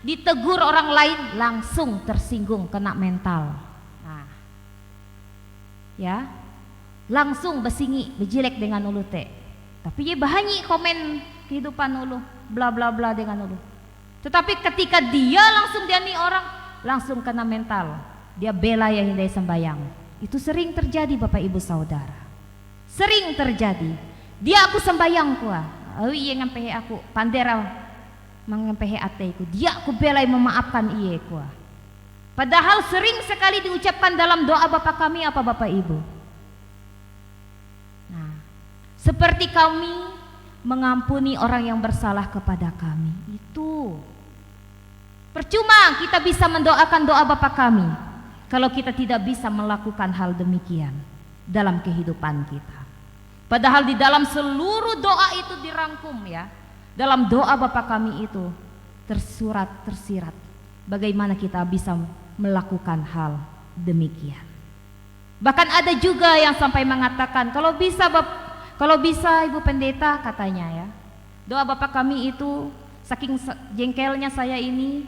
ditegur orang lain, langsung tersinggung, kena mental. Nah, ya, langsung besingi, bejilek dengan ulu te. Tapi dia bahanyi komen kehidupan ulu, bla bla bla dengan ulu. Tetapi ketika dia langsung diani orang, langsung kena mental. Dia bela yang hindai sembayang. Itu sering terjadi, Bapak Ibu Saudara. Sering terjadi. Dia aku sembayang kuah. Oh iya ngampehe aku pandera mengempehe ateku. Dia aku belai memaafkan iye kuah. Padahal sering sekali diucapkan dalam doa Bapa kami apa Bapak Ibu? Nah, seperti kami mengampuni orang yang bersalah kepada kami. Itu percuma kita bisa mendoakan doa Bapa kami kalau kita tidak bisa melakukan hal demikian dalam kehidupan kita. Padahal di dalam seluruh doa itu dirangkum, ya. Dalam doa Bapa kami itu tersirat bagaimana kita bisa melakukan hal demikian. Bahkan ada juga yang sampai mengatakan kalau bisa Ibu Pendeta, katanya, ya, doa Bapak kami itu saking jengkelnya saya ini,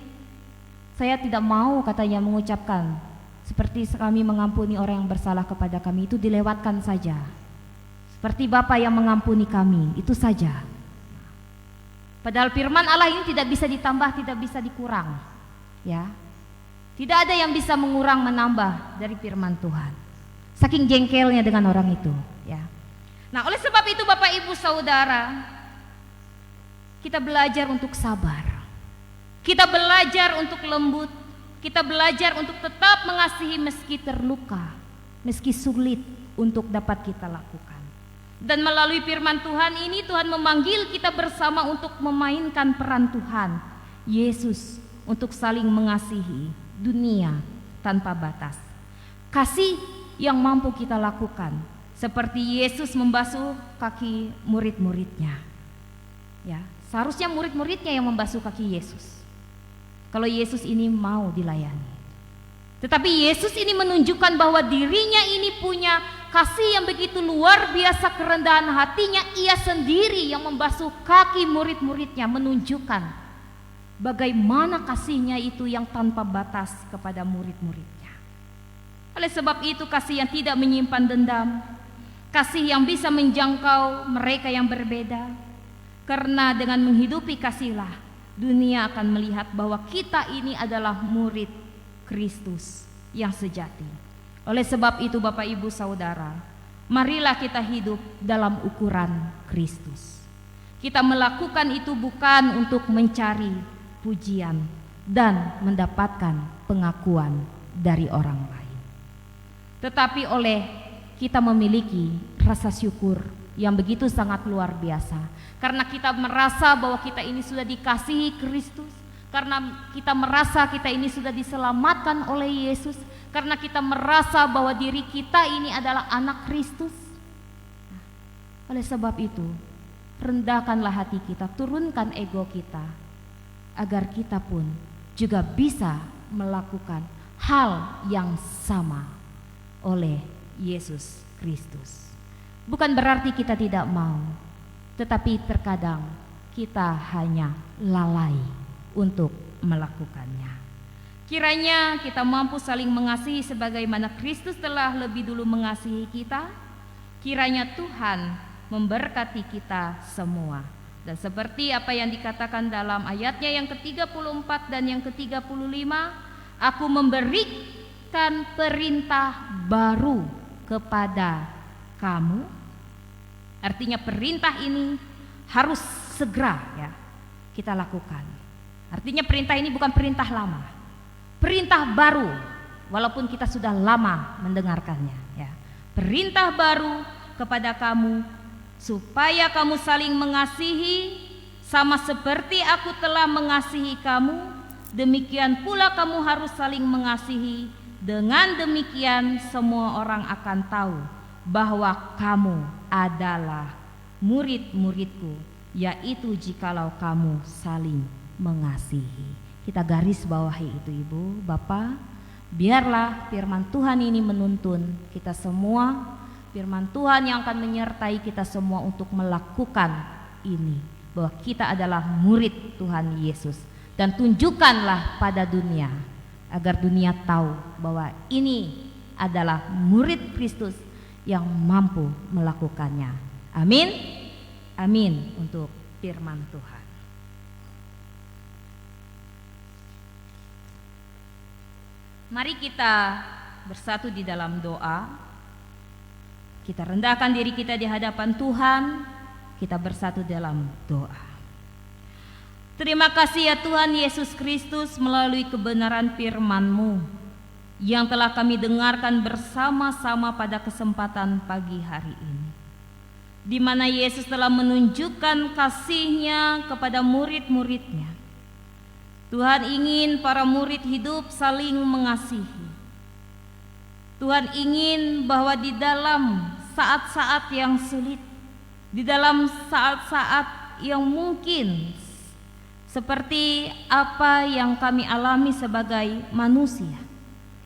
saya tidak mau, katanya, mengucapkan seperti kami mengampuni orang yang bersalah kepada kami, itu dilewatkan saja. Seperti Bapa yang mengampuni kami, itu saja. Padahal firman Allah ini tidak bisa ditambah, tidak bisa dikurang, ya. Tidak ada yang bisa mengurang menambah dari firman Tuhan. Saking jengkelnya dengan orang itu, ya. Nah, oleh sebab itu Bapak Ibu Saudara, kita belajar untuk sabar. Kita belajar untuk lembut. Kita belajar untuk tetap mengasihi meski terluka, meski sulit untuk dapat kita lakukan. Dan melalui firman Tuhan ini, Tuhan memanggil kita bersama untuk memainkan peran Tuhan Yesus untuk saling mengasihi dunia tanpa batas. Kasih yang mampu kita lakukan seperti Yesus membasuh kaki murid-muridnya, ya. Seharusnya murid-muridnya yang membasuh kaki Yesus kalau Yesus ini mau dilayani. Tetapi Yesus ini menunjukkan bahwa dirinya ini punya kasih yang begitu luar biasa, kerendahan hatinya. Ia sendiri yang membasuh kaki murid-muridnya, menunjukkan bagaimana kasihnya itu yang tanpa batas kepada murid-muridnya. Oleh sebab itu, kasih yang tidak menyimpan dendam, kasih yang bisa menjangkau mereka yang berbeda. Karena dengan menghidupi kasihlah dunia akan melihat bahwa kita ini adalah murid Kristus yang sejati. Oleh sebab itu Bapak Ibu Saudara, marilah kita hidup dalam ukuran Kristus. Kita melakukan itu bukan untuk mencari pujian dan mendapatkan pengakuan dari orang lain. tetapi oleh kita memiliki rasa syukur yang begitu sangat luar biasa. Karena kita merasa bahwa kita ini sudah dikasihi Kristus, karena kita merasa kita ini sudah diselamatkan oleh Yesus, karena kita merasa bahwa diri kita ini adalah anak Kristus. Oleh sebab itu, rendahkanlah hati kita, turunkan ego kita, agar kita pun juga bisa melakukan hal yang sama oleh Yesus Kristus. Bukan berarti kita tidak mau, tetapi terkadang kita hanya lalai untuk melakukannya. Kiranya kita mampu saling mengasihi sebagaimana Kristus telah lebih dulu mengasihi kita. Kiranya Tuhan memberkati kita semua. Dan seperti apa yang dikatakan dalam ayatnya yang ke-34 dan yang ke-35, aku memberikan perintah baru kepada kamu. Artinya perintah ini harus segera ya kita lakukan. Artinya perintah ini bukan perintah lama, perintah baru, walaupun kita sudah lama mendengarkannya ya. Perintah baru kepada kamu, supaya kamu saling mengasihi, sama seperti aku telah mengasihi kamu, demikian pula kamu harus saling mengasihi. Dengan demikian semua orang akan tahu bahwa kamu adalah murid-muridku, yaitu jikalau kamu saling mengasihi. Kita garis bawahi itu Ibu, Bapak. Biarlah firman Tuhan ini menuntun kita semua, firman Tuhan yang akan menyertai kita semua untuk melakukan ini, bahwa kita adalah murid Tuhan Yesus. Dan tunjukkanlah pada dunia, agar dunia tahu bahwa ini adalah murid Kristus yang mampu melakukannya. Amin. Amin untuk firman Tuhan. Mari kita bersatu di dalam doa. Kita rendahkan diri kita di hadapan Tuhan. Kita bersatu dalam doa. Terima kasih ya Tuhan Yesus Kristus, melalui kebenaran firman-Mu yang telah kami dengarkan bersama-sama pada kesempatan pagi hari ini, di mana Yesus telah menunjukkan kasih-Nya kepada murid-murid-Nya. Tuhan ingin para murid hidup saling mengasihi. Tuhan ingin bahwa di dalam saat-saat yang sulit, di dalam saat-saat yang mungkin seperti apa yang kami alami sebagai manusia,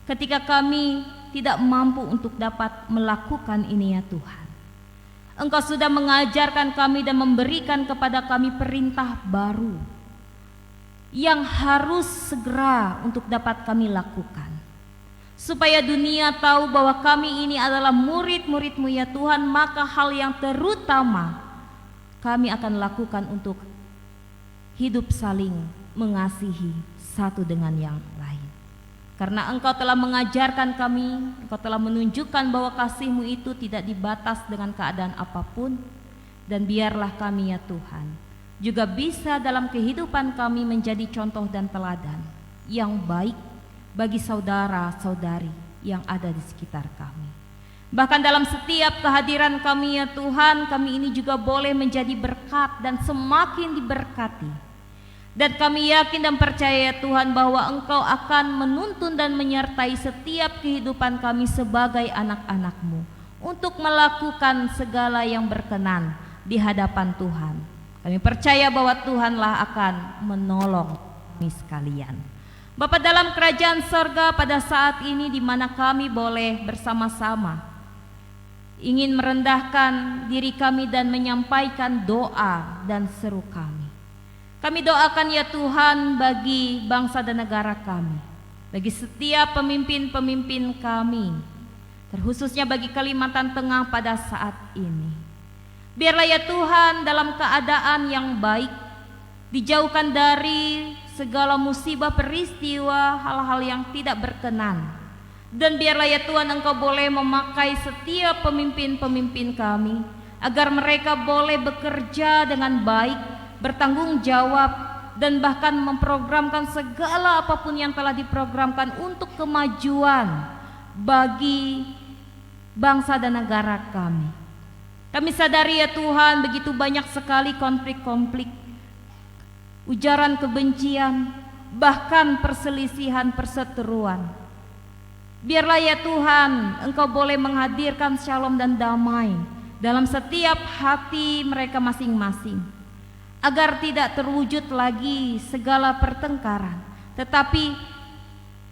ketika kami tidak mampu untuk dapat melakukan ini ya Tuhan, Engkau sudah mengajarkan kami dan memberikan kepada kami perintah baru yang harus segera untuk dapat kami lakukan, supaya dunia tahu bahwa kami ini adalah murid-murid-Mu ya Tuhan. Maka hal yang terutama kami akan lakukan untuk hidup saling mengasihi satu dengan yang lain. Karena Engkau telah mengajarkan kami, Engkau telah menunjukkan bahwa kasih-Mu itu tidak dibatas dengan keadaan apapun. Dan biarlah kami ya Tuhan juga bisa dalam kehidupan kami menjadi contoh dan teladan yang baik bagi saudara-saudari yang ada di sekitar kami. Bahkan dalam setiap kehadiran kami ya Tuhan, kami ini juga boleh menjadi berkat dan semakin diberkati. Dan kami yakin dan percaya Tuhan bahwa Engkau akan menuntun dan menyertai setiap kehidupan kami sebagai anak-anak-Mu untuk melakukan segala yang berkenan di hadapan Tuhan. Kami percaya bahwa Tuhanlah akan menolong kami sekalian. Bapa dalam kerajaan sorga, pada saat ini di mana kami boleh bersama-sama ingin merendahkan diri kami dan menyampaikan doa dan seru kami. Kami doakan ya Tuhan bagi bangsa dan negara kami, bagi setiap pemimpin-pemimpin kami, terkhususnya bagi Kalimantan Tengah pada saat ini. Biarlah ya Tuhan dalam keadaan yang baik, dijauhkan dari segala musibah, peristiwa, hal-hal yang tidak berkenan. Dan biarlah ya Tuhan Engkau boleh memakai setiap pemimpin-pemimpin kami, agar mereka boleh bekerja dengan baik, bertanggung jawab, dan bahkan memprogramkan segala apapun yang telah diprogramkan untuk kemajuan bagi bangsa dan negara kami. Kami sadari ya Tuhan, begitu banyak sekali konflik-konflik, ujaran kebencian, bahkan perselisihan perseteruan. Biarlah ya Tuhan, Engkau boleh menghadirkan shalom dan damai dalam setiap hati mereka masing-masing, agar tidak terwujud lagi segala pertengkaran, tetapi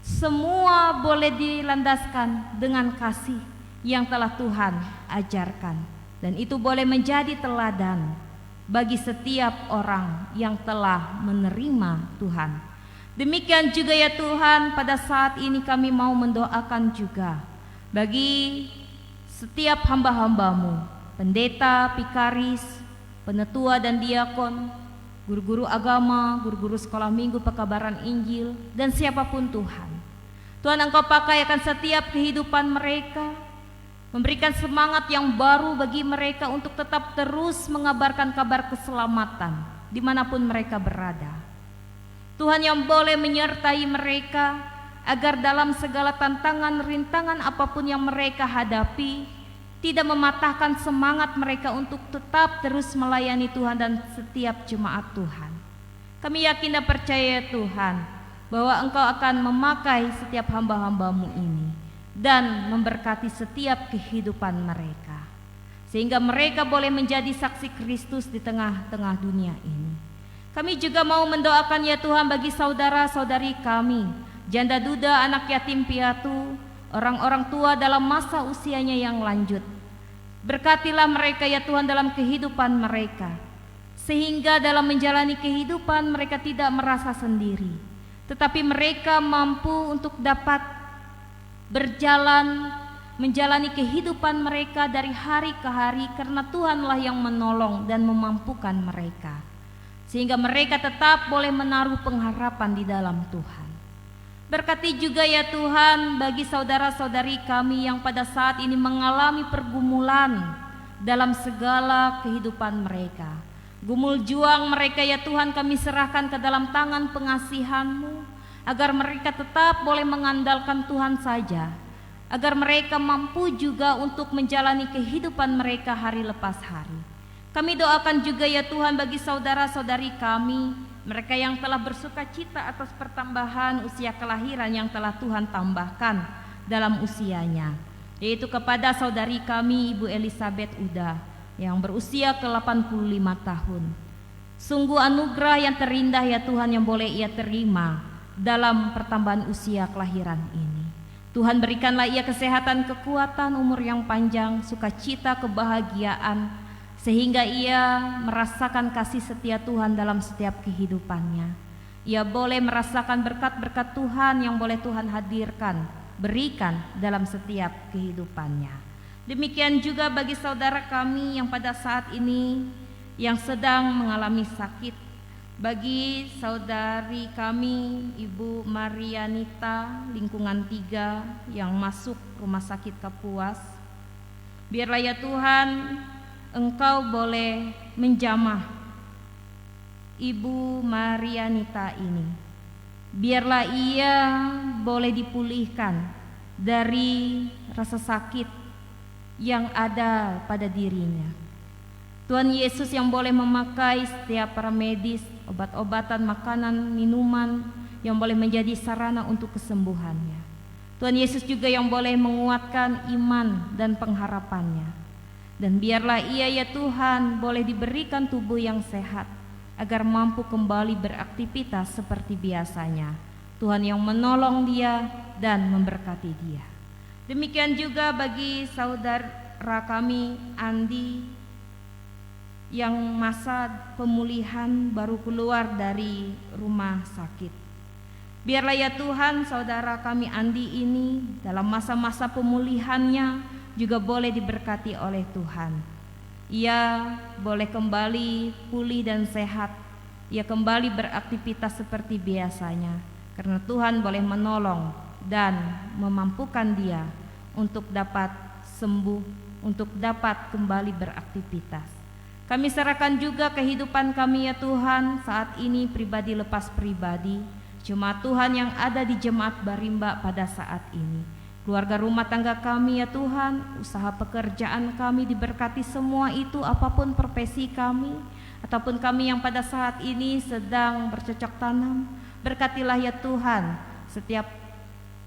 semua boleh dilandaskan dengan kasih yang telah Tuhan ajarkan, dan itu boleh menjadi teladan bagi setiap orang yang telah menerima Tuhan. Demikian juga ya Tuhan, pada saat ini kami mau mendoakan juga bagi setiap hamba-hamba-Mu, pendeta, pikaris, penetua dan diakon, guru-guru agama, guru-guru sekolah minggu, pekabaran Injil, dan siapapun Tuhan. Tuhan, Engkau pakai akan setiap kehidupan mereka, memberikan semangat yang baru bagi mereka untuk tetap terus mengabarkan kabar keselamatan dimanapun mereka berada. Tuhan yang boleh menyertai mereka agar dalam segala tantangan, rintangan apapun yang mereka hadapi, tidak mematahkan semangat mereka untuk tetap terus melayani Tuhan dan setiap jemaat Tuhan. Kami yakin dan percaya Tuhan, bahwa Engkau akan memakai setiap hamba-hamba-Mu ini dan memberkati setiap kehidupan mereka, sehingga mereka boleh menjadi saksi Kristus di tengah-tengah dunia ini. Kami juga mau mendoakan ya Tuhan bagi saudara-saudari kami, janda duda, anak yatim piatu, orang-orang tua dalam masa usianya yang lanjut. Berkatilah mereka ya Tuhan dalam kehidupan mereka, sehingga dalam menjalani kehidupan mereka tidak merasa sendiri, tetapi mereka mampu untuk dapat berjalan menjalani kehidupan mereka dari hari ke hari, karena Tuhanlah yang menolong dan memampukan mereka, sehingga mereka tetap boleh menaruh pengharapan di dalam Tuhan. Berkati juga ya Tuhan bagi saudara-saudari kami yang pada saat ini mengalami pergumulan dalam segala kehidupan mereka. Gumul juang mereka ya Tuhan, kami serahkan ke dalam tangan pengasihan-Mu, agar mereka tetap boleh mengandalkan Tuhan saja, agar mereka mampu juga untuk menjalani kehidupan mereka hari lepas hari. Kami doakan juga ya Tuhan bagi saudara-saudari kami, mereka yang telah bersuka cita atas pertambahan usia kelahiran yang telah Tuhan tambahkan dalam usianya, yaitu kepada saudari kami Ibu Elizabeth Uda yang berusia ke-85 tahun. Sungguh anugerah yang terindah ya Tuhan yang boleh ia terima dalam pertambahan usia kelahiran ini. Tuhan berikanlah ia kesehatan, kekuatan, umur yang panjang, sukacita, kebahagiaan, sehingga ia merasakan kasih setia Tuhan dalam setiap kehidupannya. Ia boleh merasakan berkat-berkat Tuhan yang boleh Tuhan hadirkan, berikan dalam setiap kehidupannya. Demikian juga bagi saudara kami yang pada saat ini yang sedang mengalami sakit, bagi saudari kami Ibu Marianita lingkungan 3 yang masuk rumah sakit Kapuas. Biarlah ya Tuhan, Engkau boleh menjamah Ibu Marianita ini. Biarlah ia boleh dipulihkan dari rasa sakit yang ada pada dirinya. Tuhan Yesus yang boleh memakai setiap para medis, obat-obatan, makanan, minuman yang boleh menjadi sarana untuk kesembuhannya. Tuhan Yesus juga yang boleh menguatkan iman dan pengharapannya. Dan biarlah ia ya Tuhan boleh diberikan tubuh yang sehat, agar mampu kembali beraktivitas seperti biasanya. Tuhan yang menolong dia dan memberkati dia. Demikian juga bagi saudara kami Andi yang masa pemulihan baru keluar dari rumah sakit. Biarlah ya Tuhan saudara kami Andi ini dalam masa-masa pemulihannya juga boleh diberkati oleh Tuhan. Ia boleh kembali pulih dan sehat. Ia kembali beraktivitas seperti biasanya, karena Tuhan boleh menolong dan memampukan dia untuk dapat sembuh, untuk dapat kembali beraktivitas. Kami serahkan juga kehidupan kami ya Tuhan saat ini pribadi lepas pribadi, jemaat Tuhan yang ada di Jemaat Barimba pada saat ini. Keluarga rumah tangga kami ya Tuhan, usaha pekerjaan kami diberkati semua itu, apapun profesi kami, ataupun kami yang pada saat ini sedang bercocok tanam. Berkatilah ya Tuhan setiap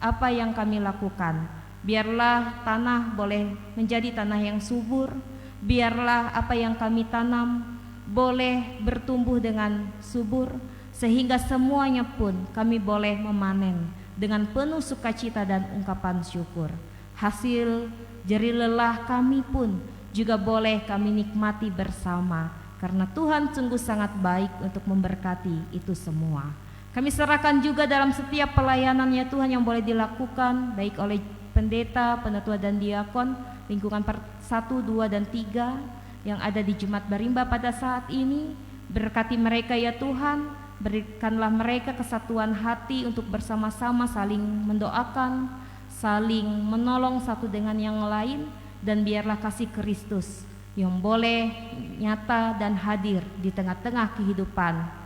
apa yang kami lakukan. Biarlah tanah boleh menjadi tanah yang subur, biarlah apa yang kami tanam boleh bertumbuh dengan subur, sehingga semuanya pun kami boleh memanen dengan penuh sukacita dan ungkapan syukur. Hasil jerih lelah kami pun juga boleh kami nikmati bersama, karena Tuhan sungguh sangat baik untuk memberkati itu semua. Kami serahkan juga dalam setiap pelayanan ya Tuhan yang boleh dilakukan baik oleh pendeta, penatua dan diakon lingkungan 1, 2 dan 3 yang ada di Jemaat Barimba pada saat ini. Berkati mereka ya Tuhan, berikanlah mereka kesatuan hati untuk bersama-sama saling mendoakan, saling menolong satu dengan yang lain, dan biarlah kasih Kristus yang boleh nyata dan hadir di tengah-tengah kehidupan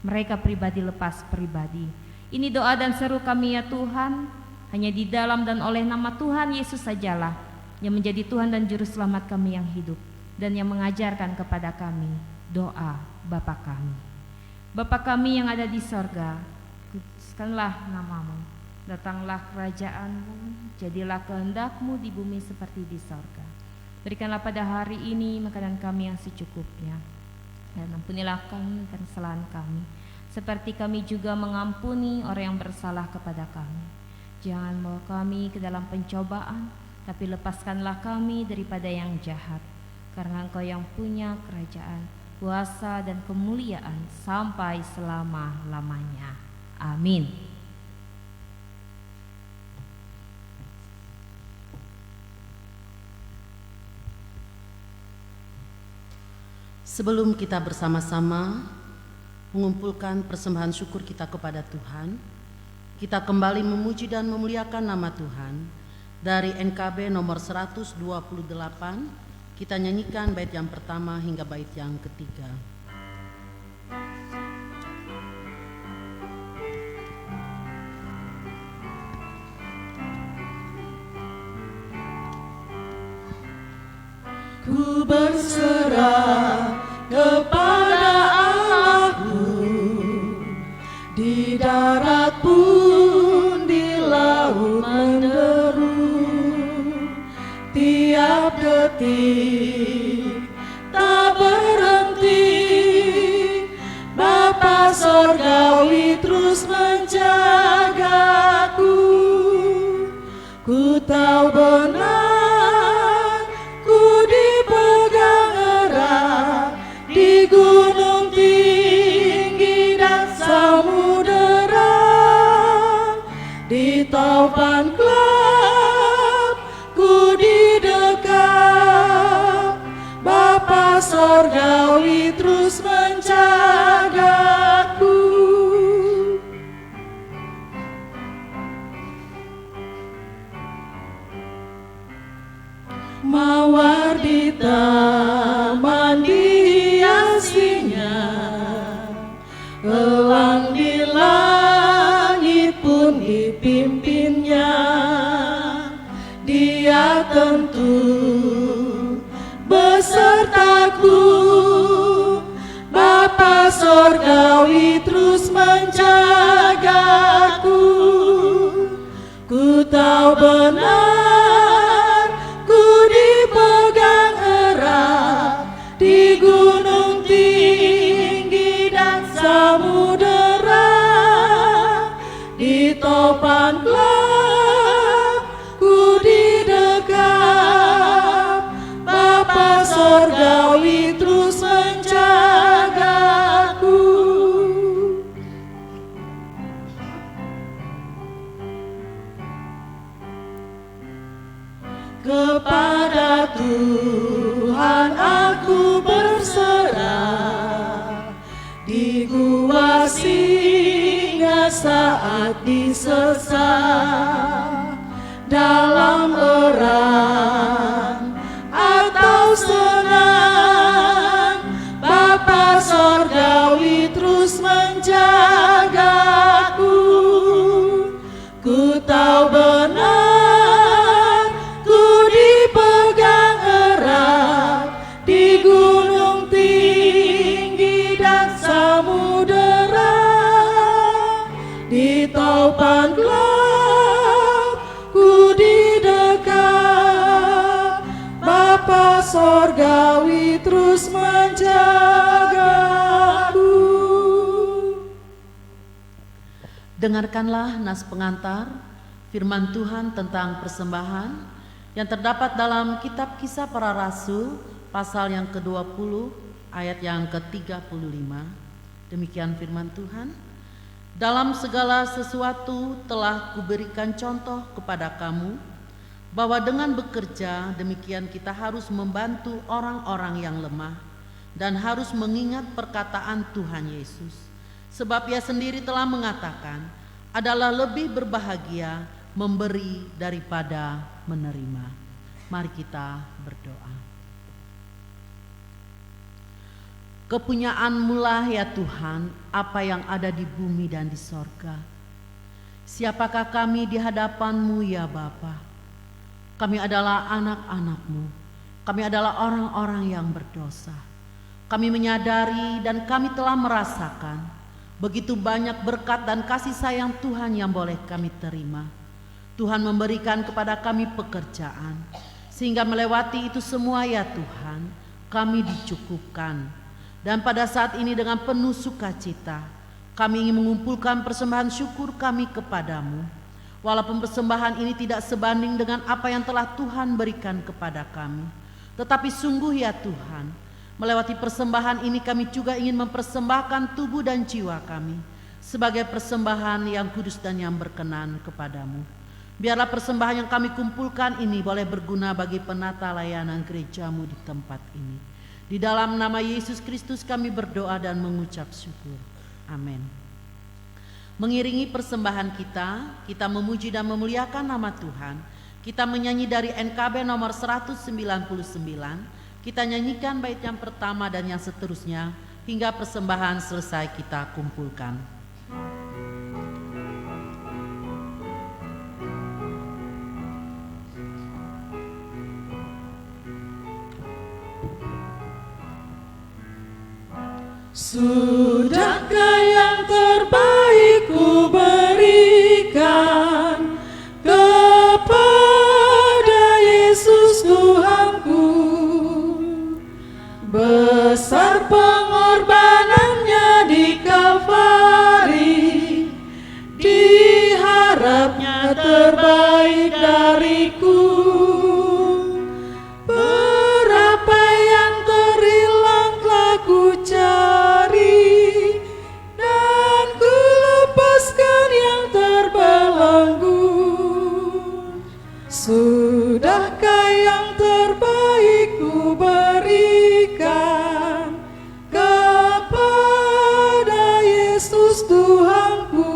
mereka pribadi lepas pribadi. Ini doa dan seru kami ya Tuhan, hanya di dalam dan oleh nama Tuhan Yesus sajalah yang menjadi Tuhan dan Juru Selamat kami yang hidup dan yang mengajarkan kepada kami doa Bapa kami. Bapa kami yang ada di sorga, kuduskanlah namamu, datanglah kerajaanmu, jadilah kehendak-Mu di bumi seperti di sorga. Berikanlah pada hari ini makanan kami yang secukupnya, dan ampunilah kami kesalahan kami, seperti kami juga mengampuni orang yang bersalah kepada kami. Jangan bawa kami ke dalam pencobaan, tapi lepaskanlah kami daripada yang jahat, karena Engkau yang punya kerajaan, kuasa dan kemuliaan sampai selama-lamanya. Amin. Sebelum kita bersama-sama mengumpulkan persembahan syukur kita kepada Tuhan, kita kembali memuji dan memuliakan nama Tuhan. Dari NKB nomor 128, kita nyanyikan bait yang pertama hingga bait yang ketiga. Ku berserah kepada Allahku, di darat pun di laut menderu, tiap detik tak berhenti. Bapa Sorgawi terus menjagaku. Ku tahu benar, ku dipegang erat di gunung tinggi dan samudera, di taupan gelap ku didekat. Bapa Sorgawi terus menjagaku. Mawar di taman dihiasinya, elang di langit pun dipimpinnya. Dia tentu besertaku. Bapa Sorgawi terus menjagaku. Ku tahu benar, ku dipegang erat di gunung tinggi dan samudera, di topan gelap ku didekat. Bapa Sorgawi terus menjagaku. Kepada Tuhan aku berserah, di gua singa saat disesat, dalam erang atau senang. Bapa Sorgawi terus menjagaku. Ku tahu benar, di taupan gelap ku didekat, Bapa sorgawi terus menjagaku. Dengarkanlah nas pengantar firman Tuhan tentang persembahan yang terdapat dalam kitab Kisah Para Rasul pasal yang ke-20 ayat yang ke-35. Demikian firman Tuhan. Dalam segala sesuatu telah kuberikan contoh kepada kamu, bahwa dengan bekerja demikian kita harus membantu orang-orang yang lemah dan harus mengingat perkataan Tuhan Yesus. Sebab Ia sendiri telah mengatakan, adalah lebih berbahagia memberi daripada menerima. Mari kita berdoa. Kepunyaan-Mu-lah ya Tuhan, apa yang ada di bumi dan di sorga. Siapakah kami di hadapan-Mu ya Bapa? Kami adalah anak-anak-Mu. Kami adalah orang-orang yang berdosa. Kami menyadari dan kami telah merasakan begitu banyak berkat dan kasih sayang Tuhan yang boleh kami terima. Tuhan memberikan kepada kami pekerjaan, sehingga melewati itu semua ya Tuhan, kami dicukupkan. Dan pada saat ini dengan penuh sukacita, kami ingin mengumpulkan persembahan syukur kami kepadamu. Walaupun persembahan ini tidak sebanding dengan apa yang telah Tuhan berikan kepada kami, tetapi sungguh ya Tuhan, melewati persembahan ini kami juga ingin mempersembahkan tubuh dan jiwa kami sebagai persembahan yang kudus dan yang berkenan kepadamu. Biarlah persembahan yang kami kumpulkan ini boleh berguna bagi penata layanan gereja-Mu di tempat ini. Di dalam nama Yesus Kristus kami berdoa dan mengucap syukur. Amin. Mengiringi persembahan kita memuji dan memuliakan nama Tuhan. Kita menyanyi dari NKB nomor 199. Kita nyanyikan bait yang pertama dan yang seterusnya hingga persembahan selesai kita kumpulkan. Sudahkah yang terbaik ku berikan kepada Yesus Tuhanku? Besar pengorbanannya di Kalvari, diharapnya terbaik dariku. Berapa yang terhilang telah ku cari, dan ku lepaskan yang terbelenggu. Sudahkah yang terbaik ku berikan kepada Yesus Tuhanku?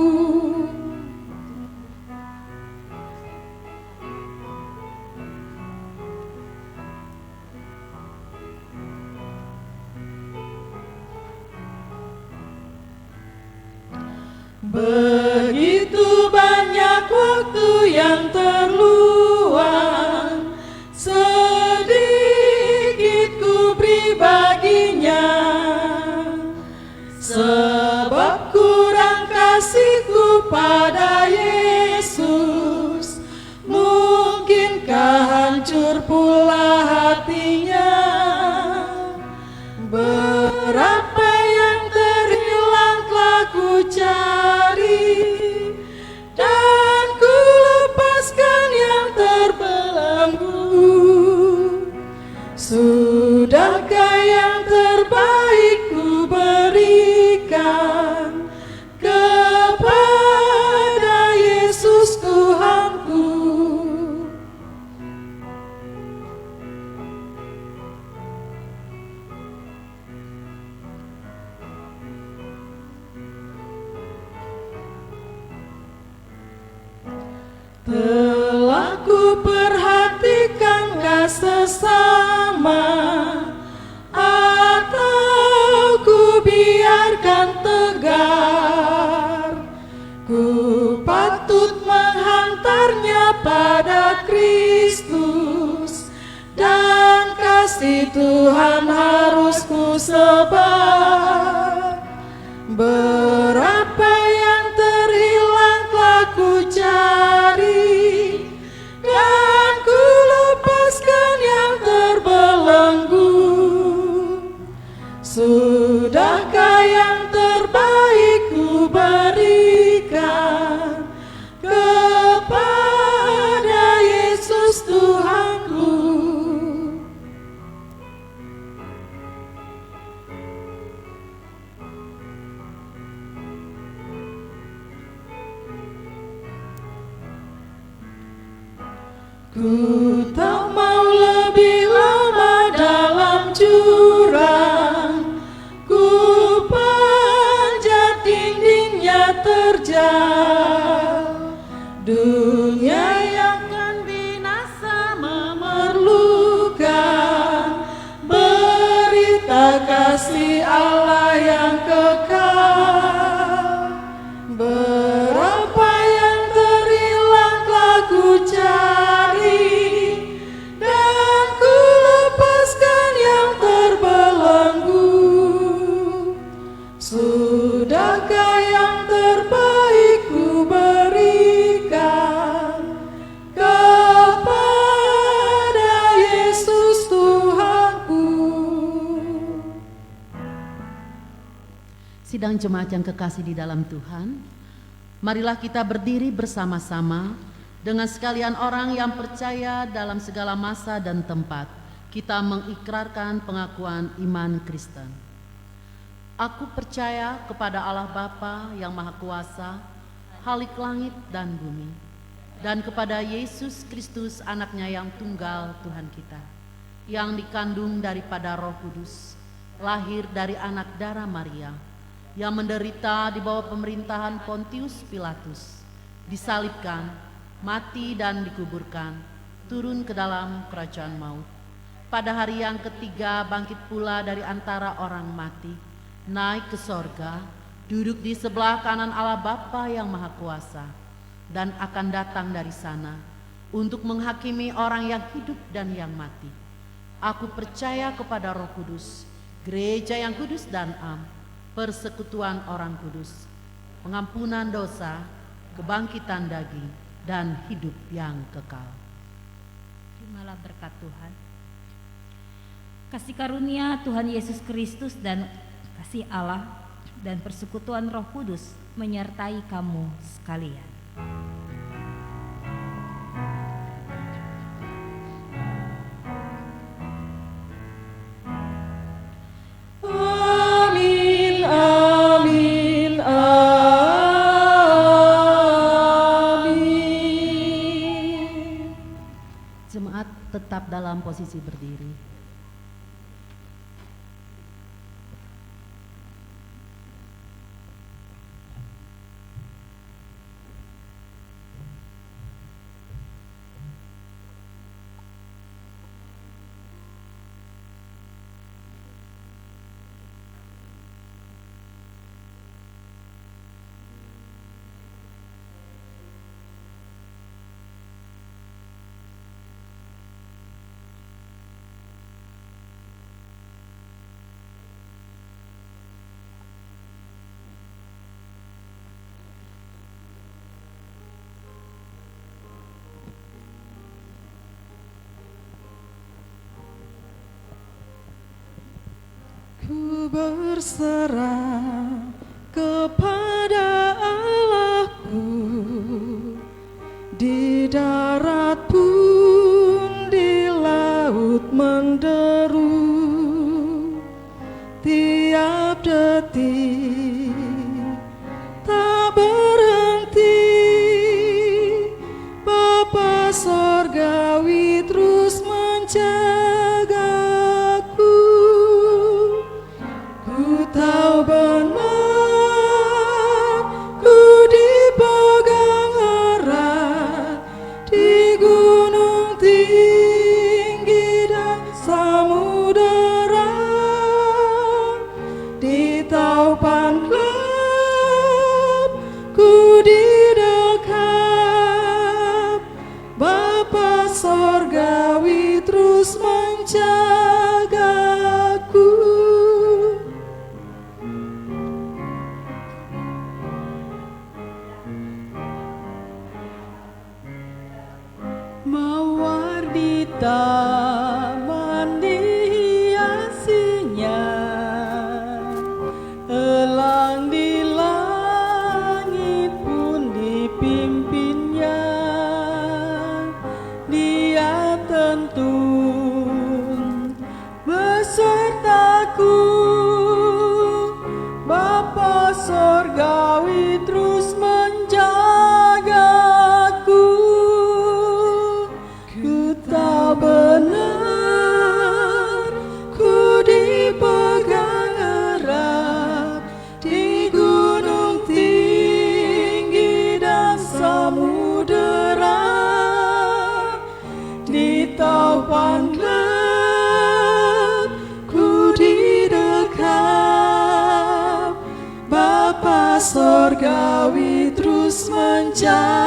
Begitu banyak waktu yang terluang, sedikit ku beri baginya. Sebab kurang kasihku pada Yesus, mungkinkah hancur pula hatinya? Berapa yang terhilang telah ku cari, dan ku lepaskan yang terbelenggu. Sudahkah yang terbaik ku berikan kepada Yesus Tuhanku? Telah ku perhatikan sesama, atau ku biarkan tegar? Ku patut menghantarnya pada Kristus, dan kasih Tuhan harus ku sebar. Berapa yang terhilang Ku tak mau lebih lama dalam jurang, ku panjat dindingnya terjal. Dunia yang akan binasa memerlukan berita kasih Allah yang kekal. Berapa yang terhilang telah ku cari, dan ku lepaskan yang terbelenggu. Sudahkah yang terbaik ku berikan kepada Yesus Tuhanku? Sidang jemaat yang kekasih di dalam Tuhan, marilah kita berdiri bersama-sama dengan sekalian orang yang percaya dalam segala masa dan tempat. Kita mengikrarkan pengakuan iman Kristen. Aku percaya kepada Allah Bapa yang Maha Kuasa, Khalik langit dan bumi, dan kepada Yesus Kristus anaknya yang tunggal Tuhan kita, yang dikandung daripada Roh Kudus, lahir dari anak darah Maria, yang menderita di bawah pemerintahan Pontius Pilatus, disalibkan, mati dan dikuburkan, turun ke dalam kerajaan maut. Pada hari yang ketiga bangkit pula dari antara orang mati, naik ke sorga, duduk di sebelah kanan Allah Bapa yang Maha Kuasa, dan akan datang dari sana untuk menghakimi orang yang hidup dan yang mati. Aku percaya kepada Roh Kudus, gereja yang kudus dan am, persekutuan orang kudus, pengampunan dosa, kebangkitan daging, dan hidup yang kekal. Terimalah berkat Tuhan. Kasih karunia Tuhan Yesus Kristus dan kasih Allah dan persekutuan Roh Kudus menyertai kamu sekalian. Amin, amin, amin. Jemaat tetap dalam posisi berdiri. Ku berserah kepada Allahku, di darat pun di laut menderu, tiap detik tak berhenti. Bapa Sorgawi terus menjagaku. Ku tahu benar, ku dipegang erat di gunung tinggi dan samudera, di taupan gelap ku didekap. Bapa Sorgawi terus menjagaku. Mawar di taman dihiasinya, elang di langit pun dipimpinnya. Dia tuntun besertaku, Bapa Sorgawi terus menjagaku. Ku surgawi terus mencari